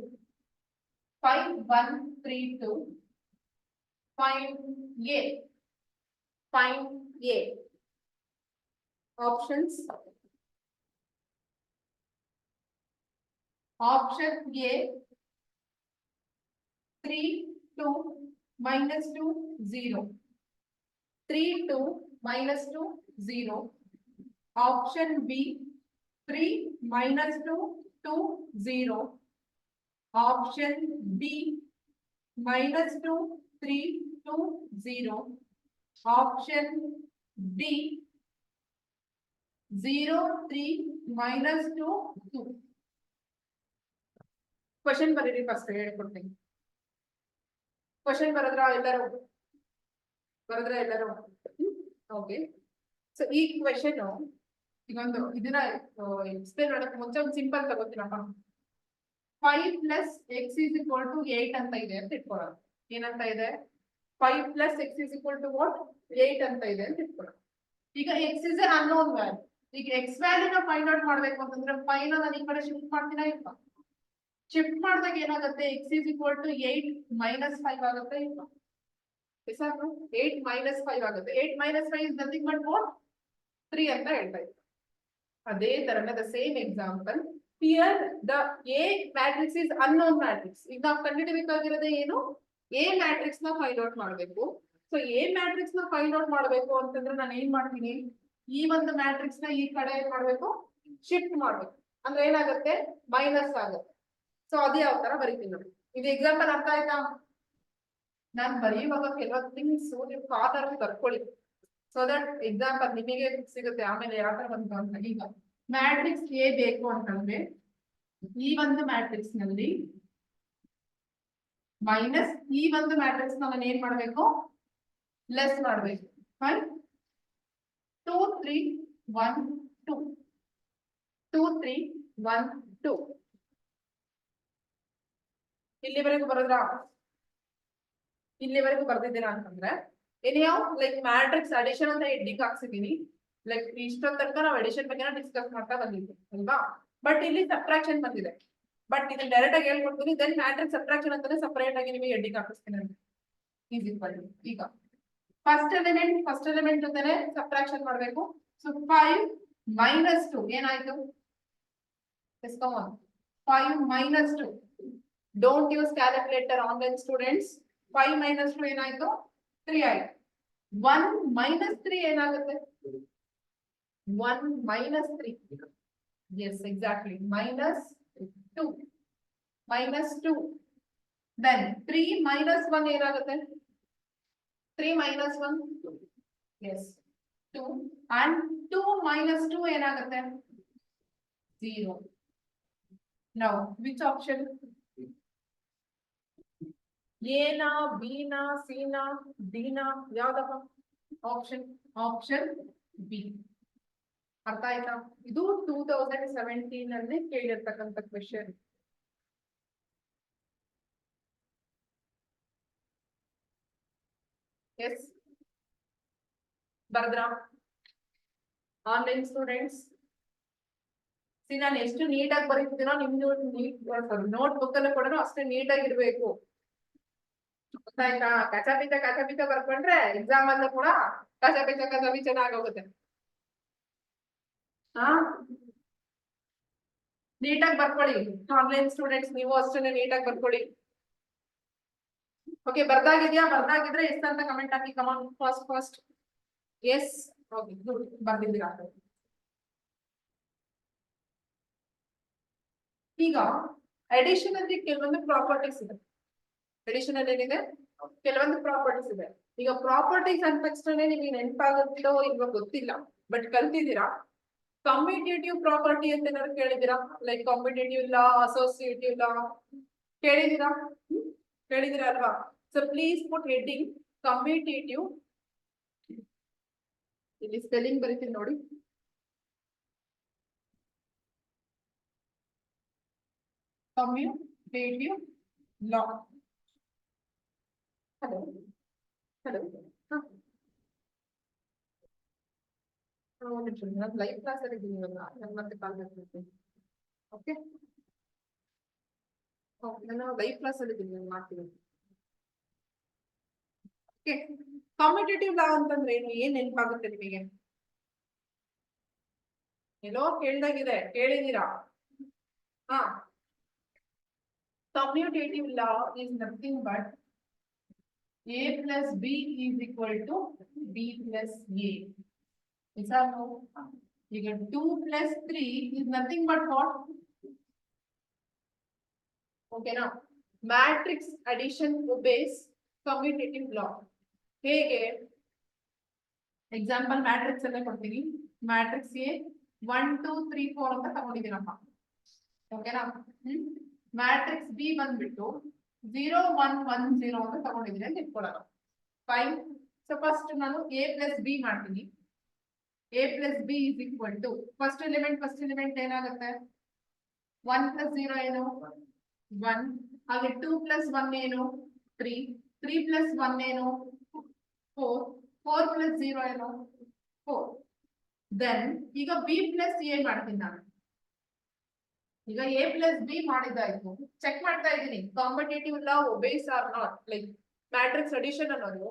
5, 1, 3, 2, find A. Find A. Options. Option A, 3, 2, minus 2, 0. 3, 2, minus 2, 0. Option B, 3, minus 2, 2, 0. Option B, minus 2, 3, 2, 0. Option D, 0, 3, minus 2, 2. Question ಬರೀರಿ, first ಹೇಳ್ಕೊಡ್ತೀನಿ. Question ಬರದ್ರಾ ಎಲ್ಲರೂ? ಬರದ್ರ ಎಲ್ಲರೂ? Okay. So ಈ question ಈಗೊಂದು ಇದನ್ನ explain ಮಾಡಕ್ಕೆ ಮುಂಚೆ ಒಂದು simple ತಗೋತೀನಪ್ಪ. 5 plus x is equal to 8 ಅಂತ ಇದೆ ಅಂತ ಇಟ್ಕೊಳ್ಳೋಣ. ಏನಂತ ಇದೆ? 5 plus x is equal to what? 8 ಅಂತ ಇದೆ ಅಂತ ಇಟ್ಕೊಳ್ಳೋಣ. ಈಗ x is an unknown value. ಈಗ x ವ್ಯಾಲ್ಯೂ ನ ಫೈಂಡ್ ಔಟ್ ಮಾಡ್ಬೇಕು ಅಂತಂದ್ರೆ 5 ನ ನಾನು ಈ ಕಡೆ ಶಿಫ್ಟ್ ಮಾಡ್ತೀನಾ ಇಲ್ಲ? ಶಿಫ್ಟ್ ಮಾಡಿದಾಗ ಏನಾಗುತ್ತೆ? x is equal to 8 minus 5 ಆಗುತ್ತೆ ಇಲ್ಲ? S or no? 8 minus 5 ಆಗುತ್ತೆ. 8 minus 5 is nothing but what? 3 ಅಂತ ಹೇಳ್ತಾ ಇತ್ತು. ಅದೇ ತರನೇ the same example here the A matrix is unknown matrix. ಈಗ ನಾವು ಕಂಡುಹಿಡಿಯಬೇಕಾಗಿರೋದೇ ಏನು? A matrix ನ ಫೈಂಡ್ ಔಟ್ ಮಾಡಬೇಕು. ಸೊ A matrix ನ ಫೈಂಡ್ ಔಟ್ ಮಾಡಬೇಕು ಅಂತಂದ್ರೆ ನಾನು ಏನ್ ಮಾಡ್ತೀನಿ? ಈ ಒಂದು ಮ್ಯಾಟ್ರಿಕ್ಸ್ ನ ಈ ಕಡೆ ಏನ್ ಮಾಡ್ಬೇಕು? ಶಿಫ್ಟ್ ಮಾಡ್ಬೇಕು. ಅಂದ್ರೆ ಏನಾಗುತ್ತೆ? ಮೈನಸ್ ಆಗುತ್ತೆ. ಸೊ ಅದೇ ಯಾವ ತರ ಬರೀತೀನಿ ನೋಡಿ. ಇದು ಎಕ್ಸಾಂಪಲ್ ಅರ್ಥ ಆಯ್ತಾ? ನಾನು ಬರೆಯುವಾಗ ಕೆಲವೊಂದು ಥಿಂಗ್ಸ್ ನೀವು ಕಾದರ್ ಬರ್ಕೊಳ್ಳಿ, ಸೊ ದಟ್ ಎಕ್ಸಾಂಪಲ್ ನಿಮಗೆ ಸಿಗುತ್ತೆ ಆಮೇಲೆ ಯಾವ ತರ ಬಂತು ಅಂತ. ಈಗ ಮ್ಯಾಟ್ರಿಕ್ಸ್ ಎ ಬೇಕು ಅಂತಂದ್ರೆ ಈ ಒಂದು ಮ್ಯಾಟ್ರಿಕ್ಸ್ ನಲ್ಲಿ ಮೈನಸ್ ಈ ಒಂದು ಮ್ಯಾಟ್ರಿಕ್ಸ್ ನಾನು ಏನ್ ಮಾಡ್ಬೇಕು? ಲೆಸ್ ಮಾಡ್ಬೇಕು. 2, 3, 1, 2. 2, 3, 1, 2. ಇಲ್ಲಿವರೆಗೂ ಬರೋದ್ರಾ? ಇಲ್ಲಿವರೆಗೂ ಬರ್ದಿದ್ದೀರಾ ಅಂತಂದ್ರೆ ಏನ್ಯಾವ ಲೈಕ್ ಮ್ಯಾಟ್ರಿಕ್ಸ್ ಅಡಿಷನ್ ಅಂತ ಹೆಡ್ಡಿಂಗ್ ಹಾಕ್ಸಿದೀನಿ. ಲೈಕ್ ಇಷ್ಟೊಂದ್ ತನಕ ನಾವು ಅಡಿಷನ್ ಬಗ್ಗೆ ಡಿಸ್ಕಸ್ ಮಾಡ್ತಾ ಬಂದಿದ್ವಿ ಅಲ್ವಾ? ಬಟ್ ಇಲ್ಲಿ ಸಬ್ಟ್ರಾಕ್ಷನ್ ಬಂದಿದೆ. ಬಟ್ ಇದನ್ನ ಡೈರೆಕ್ಟ್ ಆಗಿ ಹೇಳ್ಕೊಡ್ತೀನಿ. ದೆನ್ ಮ್ಯಾಟ್ರಿಕ್ಸ್ ಸಬ್ಟ್ರಾಕ್ಷನ್ ಅಂತಾನೆ ಸಪರೇಟ್ ಆಗಿ ನಿಮಗೆ ಹೆಡ್ಡಿಂಗ್ ಹಾಕಿಸ್ತೀನಿ ಅಂತ. ಈಸ್ ಈಕ್ವಲ್ ಟು ಈಗ ಫಸ್ಟ್ ಎಲಿಮೆಂಟ್ ಜೊತೆನೆ ಸಬ್ಟ್ರಾಕ್ಷನ್ ಮಾಡಬೇಕು. ಸೊ 5 minus 2 ಏನಾಯ್ತು? 5 minus 2. Don't use calculator online students. 5 minus 2 ಏನಾಯ್ತು? 3 ಆಯ್ತು. 1 minus 3 ಏನಾಗುತ್ತೆ? 1 minus 3. Yes, exactly. Minus 2. Minus 2. Then 3 minus 1 ಏನಾಗುತ್ತೆ? 3 minus 1. Yes, 2. And 2 minus 2 ಏನಾಗುತ್ತೆ? 0. Now, which option? A na, B na, C na, D na, ಯಾವ್ದಪ್ಪ? Option B. ಅರ್ಥ ಆಯ್ತಾ? ಇದು 2017 ಅಲ್ಲಿ ಕೇಳಿರ್ತಕ್ಕಂಥ ಕ್ವೆಶ್ಚನ್. ಎಸ್ ಬರ್ದ್ರಾ ಆನ್ಲೈನ್ ಸ್ಟೂಡೆಂಟ್ಸ್? ನಾನು ಎಷ್ಟು ನೀಟಾಗಿ ಬರೀತಿದ್ದೀನೋ ನಿಮ್ ನೋಟ್ ಬುಕ್ ಅಲ್ಲೂ ಕೂಡ ಅಷ್ಟೇ ನೀಟಾಗಿ ಇರ್ಬೇಕು. ಗೊತ್ತಾಯ್ತಾ? ಕಚ ಪಿಚ ಬರ್ಕೊಂಡ್ರೆ ಎಕ್ಸಾಮ್ ಅಲ್ಲೂ ಕೂಡ ಕಚ ಪಿಚ ಆಗೋಗುತ್ತೆ. ಹಾ, ನೀಟಾಗಿ ಬರ್ಕೊಳ್ಳಿ ಆನ್ಲೈನ್ ಸ್ಟೂಡೆಂಟ್ಸ್. ನೀವು ಅಷ್ಟೇ ನೀಟಾಗಿ ಬರ್ಕೊಳ್ಳಿ. ಓಕೆ, ಬರ್ದಾಗಿದ್ಯಾ? ಬರ್ದಾಗಿದ್ರೆ ಎಷ್ಟಂತ ಕಮೆಂಟ್ ಹಾಕಿ. Come on fast. Yes okay good ಬರ್ದಿದ್ದೀರಾ. ಈಗ ಅಡಿಷನ್ ಅಲ್ಲಿ ಕೆಲವೊಂದು ಪ್ರಾಪರ್ಟೀಸ್ ಇದೆ. ಅಡಿಷನ್ ಅಲ್ಲಿ ಏನಿದೆ ಕೆಲವೊಂದು ಪ್ರಾಪರ್ಟೀಸ್ ಇದೆ. ಈಗ ಪ್ರಾಪರ್ಟೀಸ್ ಅಂದ ತಕ್ಷಣ ನಿಮಗೆ ನೆನಪಾಗುತ್ತೋ ಇವಾಗ ಗೊತ್ತಿಲ್ಲ, ಬಟ್ ಕಲ್ತಿದ್ದೀರಾ. ಕಮ್ಯುಟೇಟಿವ್ ಪ್ರಾಪರ್ಟಿ ಅಂತ ಏನಾದ್ರು ಕೇಳಿದ್ದೀರಾ? ಲೈಕ್ ಕಾಂಪಿಟೇಟಿವ್ ಲಾ, ಅಸೋಸಿಯೇಟಿವ್ ಲಾ ಕೇಳಿದ್ದೀರಾ? ಕೇಳಿದ್ದೀರಾ ಅಲ್ವಾ? So please put heading commutative. ಇಲ್ಲಿ ಸ್ಪೆಲ್ಲಿಂಗ್ ಬರೀತೀನಿ ನೋಡಿ. ಕಮ್ಯುಟೇಟಿವ್ ಲಾ. ಹಲೋ ಹಲೋ ನಾನು ಲೈವ್ ಕ್ಲಾಸ್ ಅಲ್ಲಿ ಇದ್ದೀನಿ ಇವಾಗ, ನಾನು ಮತ್ತೆ ಕಾಲ್ ಮಾಡ್ತೀನಿ. ಓಕೆ ನಾನು ಲೈವ್ ಕ್ಲಾಸ್ ಅಲ್ಲಿ ಇದ್ದೀನಿ, ನಾನು ಮಾಡ್ತೀನಿ. ಓಕೆ, ಕಾಂಪಿಟೇಟಿವ್ ಲಾ ಅಂತಂದ್ರೆ ಏನು, ಏನ್ ನೆನಪಾಗುತ್ತೆ ನಿಮಗೆ? ಏನೋ ಕೇಳ್ದಾಗಿದೆ, ಕೇಳಿದೀರಾ? ಹಾ, commutative law is nothing but a plus b is equal to b plus a. Is that no? You get 2 plus 3 is nothing but what? Okay now, matrix addition obeys commutative law. ಹೇಗೆ example matrix ಅಲ್ಲೇ ಕೊಡ್ತೀನಿ. Matrix A 1 2 3 4 ಅಂತ ತಗೊಂಡಿದ್ದೀನಪ್ಪ. ಓಕೆನಾ? Matrix B ಬಂದ್ಬಿಟ್ಟು 0 1 1 0 ಅಂತ ತಗೊಂಡಿದ್ದೀನಿ ಅಂತ ಇಟ್ಕೊಳ್ಳೋಣ. ಫೈನ್. ಸೊ ಫಸ್ಟ್ ನಾನು ಎ ಪ್ಲಸ್ ಬಿ ಮಾಡ್ತೀನಿ. A plus B is equal to first element ಏನಾಗುತ್ತೆ? 1 ಪ್ಲಸ್ 0 ಏನು? 1. ಹಾಗೆ 2 ಪ್ಲಸ್ 1 ಏನು? 3. 3 ಪ್ಲಸ್ 1 ಏನು? 4. 4 ಪ್ಲಸ್ 0 ಏನು? 4. ದೆನ್ ಈಗ ಬಿ ಪ್ಲಸ್ ಎ ಮಾಡ್ತೀನಿ ನಾನು. ಈಗ ಎ ಪ್ಲಸ್ ಬಿ ಮಾಡಿದ್ದಾಯ್ತು. ಚೆಕ್ ಮಾಡ್ತಾ ಇದ್ದೀನಿ competitive law obeys or not. Like matrix addition ಅನ್ನೋದು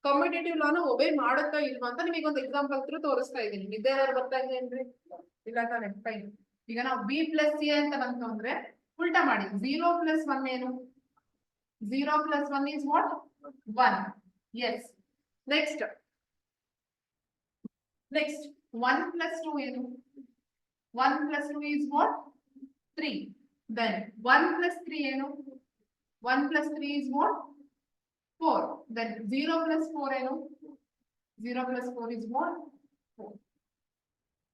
ಕಾಂಪಿಟೇಟಿವ್ ಲಾನ ಒಬೇ ಮಾಡುತ್ತಾ ಇಲ್ವಾ ಅಂತ ನಿಮಗೆ ಒಂದು ಎಕ್ಸಾಂಪಲ್ ಥ್ರೂ ತೋರಿಸ್ತಾ ಇದ್ದೀನಿ. ನಿದ್ದೆ ಯಾರು ಬರ್ತಾ ಇದೆ ಏನ್ರಿ? ಇಲ್ಲ ತಾನೆ? ಫೈನ್. ಈಗ ನಾವು ಬಿ ಪ್ಲಸ್ ಎ ಅಂತ ಬಂತು ಅಂದ್ರೆ ಉಲ್ಟಾ ಮಾಡಿ. 0 ಪ್ಲಸ್ 1 ಏನು? 0 plus 1 is what? 1. Yes. Next 1 plus 2 ಏನು? 1 plus 2 is what? 3. Then 1 plus 3 ಏನು? 1 plus 3 is what? 4. Then 0 plus 4 ಏನು? 0 plus 4 is what? 4.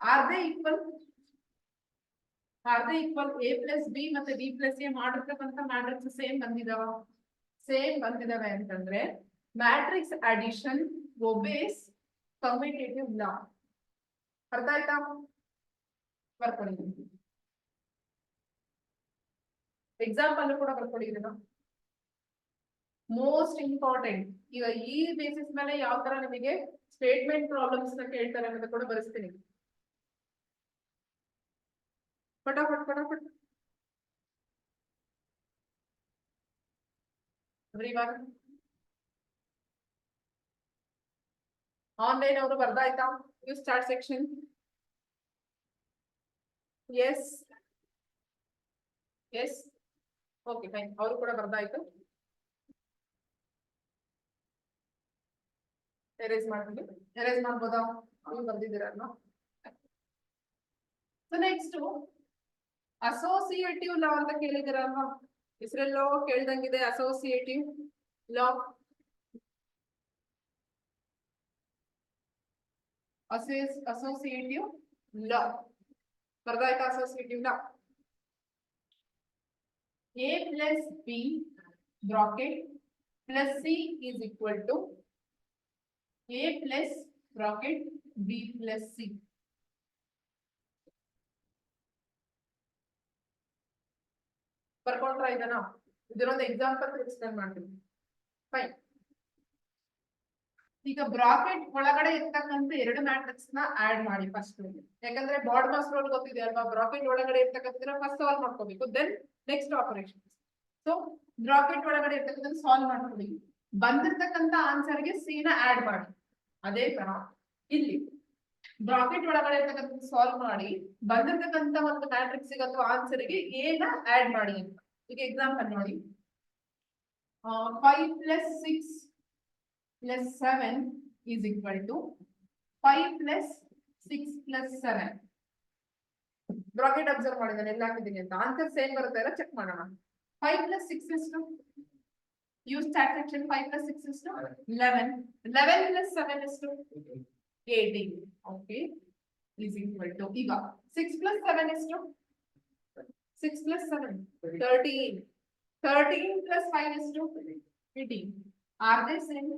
Are they equal? A plus b ಮತ್ತೆ b plus a ಮಾಡಿರ್ತಕ್ಕಂಥ ಮ್ಯಾಟ್ರಿಕ್ಸ್ ಸೇಮ್ ಬಂದಿದಾವೆ ಅಂತಂದ್ರೆ matrix addition obeys commutative ಲಾ. ಅರ್ಥ ಆಯ್ತಾ? ಬರ್ಕೊಂಡಿದ್ದೀನಿ. Example ಕೂಡ ಬರ್ಕೊಂಡಿದ್ದೀನ. Most important. ಈಗ ಈ ಬೇಸಿಸ್ ಮೇಲೆ ಯಾವ ತರ ನಿಮಗೆ ಸ್ಟೇಟ್ಮೆಂಟ್ ಪ್ರಾಬ್ಲಮ್ಸ್ ನ ಕೇಳ್ತಾರೆ ಅನ್ನೋದು ಕೂಡ ಬರೆಸ್ತೀನಿ. ಫಟಾಫಟ್ ಆನ್ಲೈನ್ ಅವರು ಬರ್ದಾಯ್ತಾ? You start section. Yes yes okay fine. ಅವರು ಕೂಡ ಬರ್ದಾಯ್ತು. ಎರೇಸ್ ಮಾಡ್ಬೋದಾ? ನೀವು ಬರ್ದಿದ್ದೀರಲ್ವಾ? ಸೊ ನೆಕ್ಸ್ಟ್ ಅಸೋಸಿಯೇಟಿವ್ ಲಾ ಅಂತ ಕೇಳಿದಿರಲ್ವಾ? ಹೆಸರೆಲ್ಲೋ ಕೇಳ್ದಂಗಿದೆ. ಅಸೋಸಿಯೇಟಿವ್ ಲಾ, ಅಸೋಸಿಯೇಟಿವ್ ಲಾ ಬರ್ದಾಯ್ತಾ? Associative law a plus b bracket plus c is equal to a plus bracket b plus c. ಬರ್ಕೊಂಡ್ರ ಇದನ್ನ? ಇದರೊಂದು ಎಕ್ಸಾಂಪಲ್ ಎಕ್ಸ್ಪ್ಲೇನ್ ಮಾಡ್ತೀನಿ. ಫೈನ್. ಈಗ ಬ್ರಾಕೆಟ್ ಒಳಗಡೆ ಇರ್ತಕ್ಕಂಥ ಎರಡು ಮ್ಯಾಟ್ರಿಕ್ಸ್ ನ ಆಡ್ ಮಾಡಿ ಫಸ್ಟ್. ಯಾಕಂದ್ರೆ ಬಾಡ್ ಮಾಸ್ ರೂಲ್ ಗೊತ್ತಿದೆ ಅಲ್ವಾ? ಬ್ರಾಕೆಟ್ ಒಳಗಡೆ ಇರ್ತಕ್ಕಂಥ ಫಸ್ಟ್ ಸಾಲ್ವ್ ಮಾಡ್ಕೋಬೇಕು, then next operation. So bracket ಒಳಗಡೆ ಇರ್ತಕ್ಕಂಥ ಸಾಲ್ವ್ ಮಾಡ್ಕೊಳ್ಳಿ. ಬಂದಿರ್ತಕ್ಕಂಥ ಆನ್ಸರ್ ಗೆ ಸಿ ನ ಆಡ್ ಮಾಡಿ. ಅದೇ ತರ ಇಲ್ಲಿ ಬ್ರಾಕೆಟ್ ಒಳಗಡೆ ಇರ್ತಕ್ಕಂಥ ಸಾಲ್ವ್ ಮಾಡಿ ಬಂದಿರ್ತಕ್ಕಂಥ ಒಂದು ಮ್ಯಾಟ್ರಿಕ್ಸ್ ಅಥವಾ ಆನ್ಸರ್ ಗೆ ಎ ನ ಆಡ್ ಮಾಡಿ ಅಂತ. ಈಗ ಎಕ್ಸಾಂಪಲ್ ನೋಡಿ. 5 plus 6 plus 7 is equal to 5 plus 6 plus 7. Bracket observe ಮಾಡಿದ್ದಾನೆ ಎಲ್ಲ ಹಾಕಿದ್ದೀನಿ ಅಂತ ಆನ್ಸರ್ ಸೇಮ್ ಬರುತ್ತೆ ಇಲ್ಲ ಚೆಕ್ ಮಾಡೋಣ. 5 plus 6 ಎಷ್ಟು? Use start section. 5 plus 6 ಎಷ್ಟು? 11. 11 plus 7 ಎಷ್ಟು? 18. ಓಕೆ ಈಸ್ ಈಕ್ವಲ್ ಟು ಈಗ 6 plus 7 ಎಷ್ಟು? 6 plus 7 13. 13 plus 5 ಎಷ್ಟು? 18. R they same?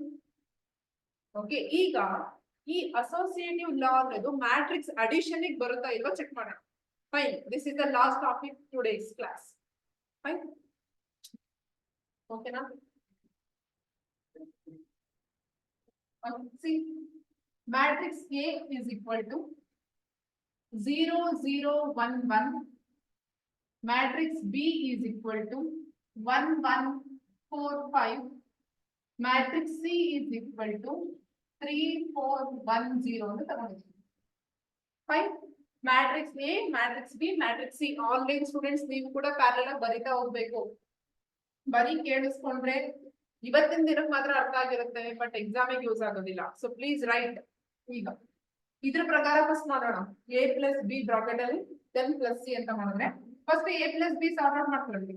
ಓಕೆ ಈಗ ಈ ಅಸೋಸಿಯೇಟಿವ್ ಲಾ ಅನ್ನೋದು ಮ್ಯಾಟ್ರಿಕ್ಸ್ ಅಡಿಷನ್ ಗೆ ಬರುತ್ತಾ ಇಲ್ವಾ ಚೆಕ್ ಮಾಡೋಣ. Fine, this is the last topic today's class. Fine, ಓಕೆನಾ? See, matrix A is equal to 0 0 1 1. Matrix B is equal to 1 1 4 5. Matrix C is equal to 3 4 1 0 ಅಂತ ತಗೊಂಡಿದ್ದೀವಿ. Fine, matrix A, matrix B, matrix C. Online students ನೀವು ಕೂಡ parallel ಆಗಿ ಬರಿತಾ ಹೋಗ್ಬೇಕು. ಬರೀ ಕೇಳಿಸ್ಕೊಂಡ್ರೆ ಇವತ್ತಿನ ದಿನಕ್ಕೆ ಮಾತ್ರ ಅರ್ಥ ಆಗಿರುತ್ತೆ, ಬಟ್ ಎಕ್ಸಾಮಿಗೆ ಯೂಸ್ ಆಗೋದಿಲ್ಲ. So please right. ಈಗ ಇದ್ರ ಪ್ರಕಾರ ಫಸ್ಟ್ ಮಾಡೋಣ. ಎ ಪ್ಲಸ್ ಬಿ ಬ್ರಾಕೆಟ್ ಅಲ್ಲಿ ದೆನ್ ಪ್ಲಸ್ ಸಿ ಅಂತ ಮಾಡಿದ್ರೆ first A plus B sort out ಮಾಡ್ಕೊಳ್ಳಿ.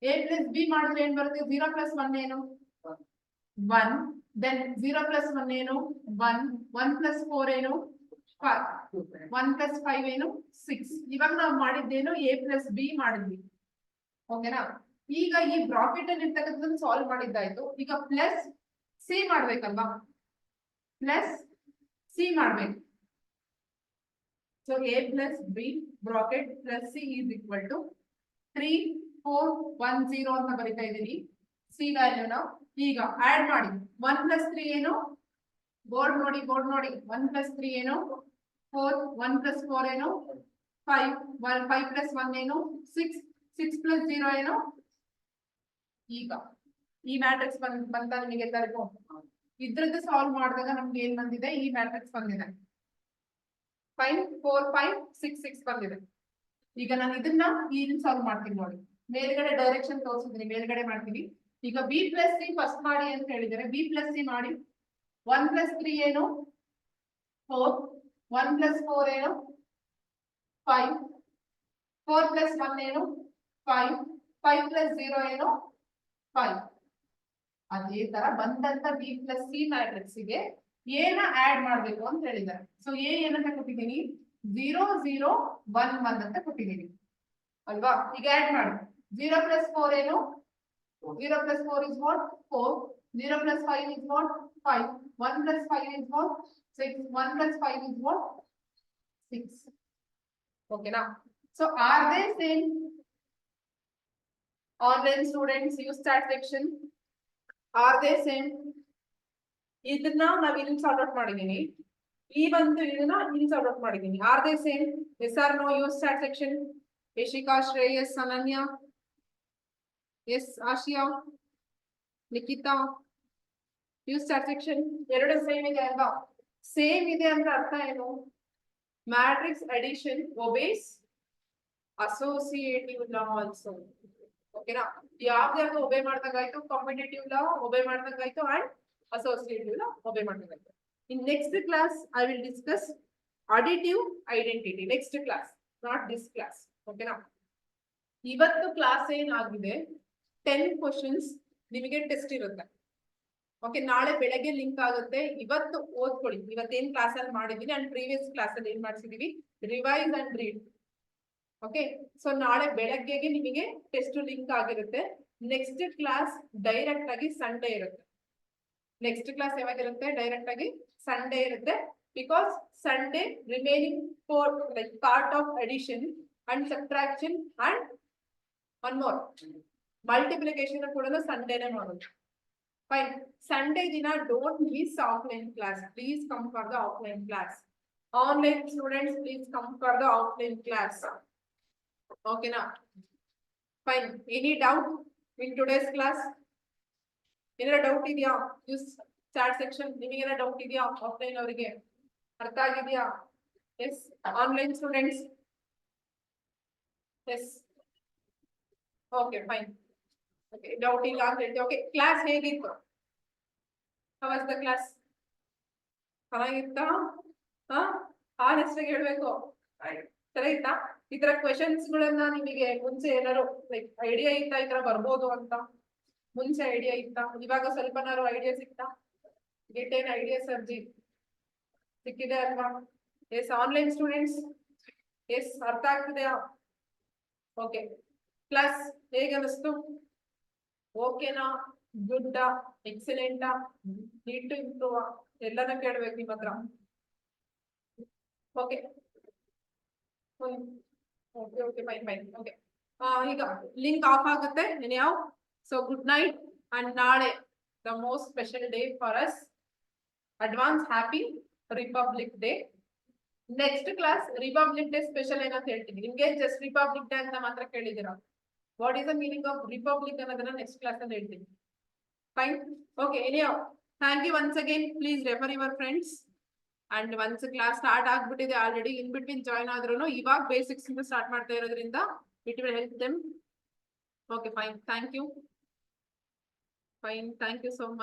ಎ ಪ್ಲಸ್ ಬಿ ಮಾಡಿದ್ರೆ ಏನ್ ಬರುತ್ತೆ? 0 plus 1 ಏನು? 1. ದೆನ್ 0 plus 1 ಏನು? 1. 1 plus 4 ಏನು? 5. 1 plus 5 ಏನು? 6. ಇವಾಗ ನಾವು ಮಾಡಿದ್ದೇನು? ಎ ಪ್ಲಸ್ ಬಿ ಮಾಡಿದ್ವಿ. ಓಕೆನಾ? ಈಗ ಈ ಬ್ರಾಕೆಟ್ ಅಲ್ಲಿ ಇರ್ತಕ್ಕಂಥದ್ದು ಸಾಲ್ವ್ ಮಾಡಿದ್ದಾಯ್ತು. ಈಗ ಪ್ಲಸ್ ಸಿ ಮಾಡ್ಬೇಕಲ್ವಾ? ಪ್ಲಸ್ ಸಿ ಮಾಡ್ಬೇಕು. So A plus B bracket plus C is equal to 3 4 1 0 ಅಂತ ಬರಿತಾ ಇದ್ದೀನಿ. ಸಿ ವ್ಯಾಲ್ಯೂನ ಈಗ ಆಡ್ ಮಾಡಿ. 1 plus 3 ಏನು? ಬೋರ್ಡ್ ನೋಡಿ, ಬೋರ್ಡ್ ನೋಡಿ. 1 plus 3 ಏನು? 4. 1 plus 4 ಏನು? 5. 5 plus 1 ಏನು? 6. 6 plus 0 ಏನು? ಈಗ ಈ ಮ್ಯಾಟ್ರಿಕ್ಸ್ ಬಂತ ನಿಮಗೆ ಎಲ್ಲರಿಗೂ? ಇದ್ರದ್ದು ಸಾಲ್ವ್ ಮಾಡಿದಾಗ ನಮ್ಗೆ ಏನ್ ಬಂದಿದೆ? ಈ ಮ್ಯಾಟ್ರಿಕ್ಸ್ ಬಂದಿದೆ. 5 4 5 6 6 ಬಂದಿದೆ. ಈಗ ನಾನು ಇದನ್ನ ಇಲ್ಲಿ ಸಾಲ್ವ್ ಮಾಡ್ತೀನಿ ನೋಡಿ. ಮೇಲ್ಗಡೆ ಡೈರೆಕ್ಷನ್ ತೋರಿಸಿದ್ದೀನಿ, ಮೇಲ್ಗಡೆ ಮಾಡ್ತೀನಿ. ಈಗ ಬಿ ಪ್ಲಸ್ ಸಿ ಫಸ್ಟ್ ಮಾಡಿ ಅಂತ ಹೇಳಿದರೆ ಬಿ ಪ್ಲಸ್ ಸಿ ಮಾಡಿ. 1 plus 3 ಏನು? 4. 1 plus 4 ಏನು? 5. 4 plus 1 ಏನು? 5. 5 plus 0 ಏನು? 5. ಅದೇ ತರ ಬಂದಂತ ಬಿ ಪ್ಲಸ್ ಸಿ ಮ್ಯಾಟ್ರಿಕ್ಸ್ ಗೆ ಏನ ಆಡ್ ಮಾಡ್ಬೇಕು ಅಂತ ಹೇಳಿದ್ದಾರೆ. ಸೊ ಎ ಏನಂತ ಕೊಟ್ಟಿದ್ದೀನಿ? 0 0 1 1 ಅಂತ ಕೊಟ್ಟಿದ್ದೀನಿ ಅಲ್ವಾ? ಈಗ ಆಡ್ ಮಾಡಿ. 0 plus 4 ಏನು? 0 plus 4 is what? 4. 0 plus 5 is what? 5. 1 plus 5 is what? 6. 1 plus 5 is what? 6. Okay now. So are they same? Online students use chat section. Are they same? ಇದನ್ನ ನಾವು ಇಲ್ಲಿ ಸಾರ್ಟ್ ಔಟ್ ಮಾಡಿದೀನಿ. ಈ ಬಂದು ಇದನ್ನ ಇಲ್ಲಿ ಸಾರ್ಟ್ ಔಟ್ ಮಾಡಿದೀನಿ. Are they same? Yes or no? Use chat section. Yashika, Shreyas, Ananya, S Ashiya, Nikhita, use chat section. ಎರಡು ಸೇಮ್ ಇದೆ ಅಲ್ವಾ? ಸೇಮ್ ಇದೆ ಅಂದ್ರೆ ಅರ್ಥ ಏನು? Matrix addition obeys associative law also. ಓಕೆನಾ? ಯಾವ್ದು ಒಬೆ ಮಾಡ್ದಂಗಾಯ್ತು? ಕಾಂಪಿಟೇಟಿವ್ ಲಾ ಒಬೆ ಮಾಡ್ದಂಗಾಯ್ತು ಅಂಡ್ associative law obey ಮಾಡ್ಬೇಕಾಗುತ್ತೆ. In next class I will discuss additive identity. Next class, not this class. Okay ನಾ? ಇವತ್ತು ಕ್ಲಾಸ್ ಏನಾಗಿದೆ? 10 questions ನಿಮಗೆ ಟೆಸ್ಟ್ ಇರುತ್ತೆ. ಓಕೆ, ನಾಳೆ ಬೆಳಗ್ಗೆ ಲಿಂಕ್ ಆಗುತ್ತೆ. ಇವತ್ತು ಓದ್ಕೊಳ್ಳಿ. ಇವತ್ತೇನ್ ಕ್ಲಾಸ್ ಅಲ್ಲಿ ಮಾಡಿದೀನಿ ಅಂಡ್ ಪ್ರೀವಿಯಸ್ ಕ್ಲಾಸ್ ಅಲ್ಲಿ ಏನ್ ಮಾಡಿಸಿದೀವಿ? Revise and read. Okay, so ನಾಳೆ ಬೆಳಗ್ಗೆಗೆ ನಿಮಗೆ ಟೆಸ್ಟ್ ಲಿಂಕ್ ಆಗಿರುತ್ತೆ. ನೆಕ್ಸ್ಟ್ ಕ್ಲಾಸ್ ಡೈರೆಕ್ಟ್ ಆಗಿ ಸಂಡೇ ಇರುತ್ತೆ. ನೆಕ್ಸ್ಟ್ ಕ್ಲಾಸ್ ಯಾವಾಗಿರುತ್ತೆ? ಡೈರೆಕ್ಟ್ ಆಗಿ ಸಂಡೇ ಇರುತ್ತೆ. Because Sunday remaining four like part of addition and subtraction and one more multiplication ಕೂಡ ಸಂಡೇನೆ ಮಾಡೋದು. ಫೈನ್. ಸಂಡೇ ದಿನ don't miss offline class. Please come for the offline class. Online students please come for the offline class. ಓಕೆನಾ? Fine. Any doubt in today's class? ಏನಾರ doubt ಇದೆಯಾ? Use chat section. ನಿಮಗೇನ doubt ಇದೆಯಾ? ಆಫ್ಲೈನ್ ಅವರಿಗೆ ಅರ್ಥ ಆಗಿದೆಯಾ? Yes. Online students? Yes. Okay fine. Okay, doubt ಇಲ್ಲ ಅಂತ ಹೇಳ್ತೀವಿ. ಓಕೆ, ಕ್ಲಾಸ್ ಹೇಗಿತ್ತು? How was the class? ಚೆನ್ನಾಗಿತ್ತಾ? ಹಾ, ಆನೆಸ್ಟ್ ಆಗಿ ಹೇಳ್ಬೇಕು. ಚೆನ್ನಾಗಿತ್ತಾ? ಈ ತರ ಕ್ವೆಶನ್ಸ್ ಗಳನ್ನ ನಿಮಗೆ ಮುಂಚೆ ಏನಾರು ಲೈಕ್ ಐಡಿಯಾ ಇತ್ತಾ ಈ ತರ ಬರ್ಬೋದು ಅಂತ? ಮುಂಚೆ ಐಡಿಯಾ ಇತ್ತಾ? ಇವಾಗ ಸ್ವಲ್ಪನಾರು ಐಡಿಯಾ ಸಿಕ್ತಾ? ಗೆಟ್ ಏನ್ ಐಡಿಯಾ ಸರ್ಜಿ ಸಿಕ್ಕಿದೆ ಅಲ್ವಾ? ಎಸ್ ಆನ್ಲೈನ್ ಸ್ಟೂಡೆಂಟ್ಸ್, ಎಸ್ ಅರ್ಥ ಆಗ್ತಿದೆಯಾ? ಓಕೆ, ಕ್ಲಾಸ್ ಹೇಗೆ ಅನಿಸ್ತು? ಓಕೆನಾ? ಗುಡ್ಡಾ? ಎಕ್ಸಲೆಂಟಾ? Need to improve? ಎಲ್ಲಾನು ಕೇಳ್ಬೇಕು ನಿಮ್ಮ ಹತ್ರ. Okay okay okay fine fine okay. ಈಗ ಲಿಂಕ್ ಆಫ್ ಆಗುತ್ತೆ ಯಾವ. ಸೊ ಗುಡ್ ನೈಟ್ ಅಂಡ್ ನಾಳೆ the most special day for us. Advance happy republic day. Next class republic day special ಏನಂತ ಹೇಳ್ತೀನಿ ನಿಮ್ಗೆ. ಜಸ್ಟ್ ರಿಪಬ್ಲಿಕ್ ಡೇ ಅಂತ ಮಾತ್ರ ಕೇಳಿದ್ದೀರಾ. What is the meaning of republic ಅನ್ನೋದನ್ನ ನೆಕ್ಸ್ಟ್ ಕ್ಲಾಸ್ ಅಲ್ಲಿ ಹೇಳ್ತೀನಿ. Fine okay. ಎನಿಯೋ thank you once again. Please refer your friends. And once class start ಆಗ್ಬಿಟ್ಟಿದೆ ಆಲ್ರೆಡಿ. ಇನ್ ಬಿಟ್ವೀನ್ ಜಾಯ್ನ್ ಆದ್ರೂ ಇವಾಗ ಬೇಸಿಕ್ಸ್ ಇಂದ ಸ್ಟಾರ್ಟ್ ಮಾಡ್ತಾ ಇರೋದ್ರಿಂದ it will help them. Okay fine, thank you. Fine, thank you so much.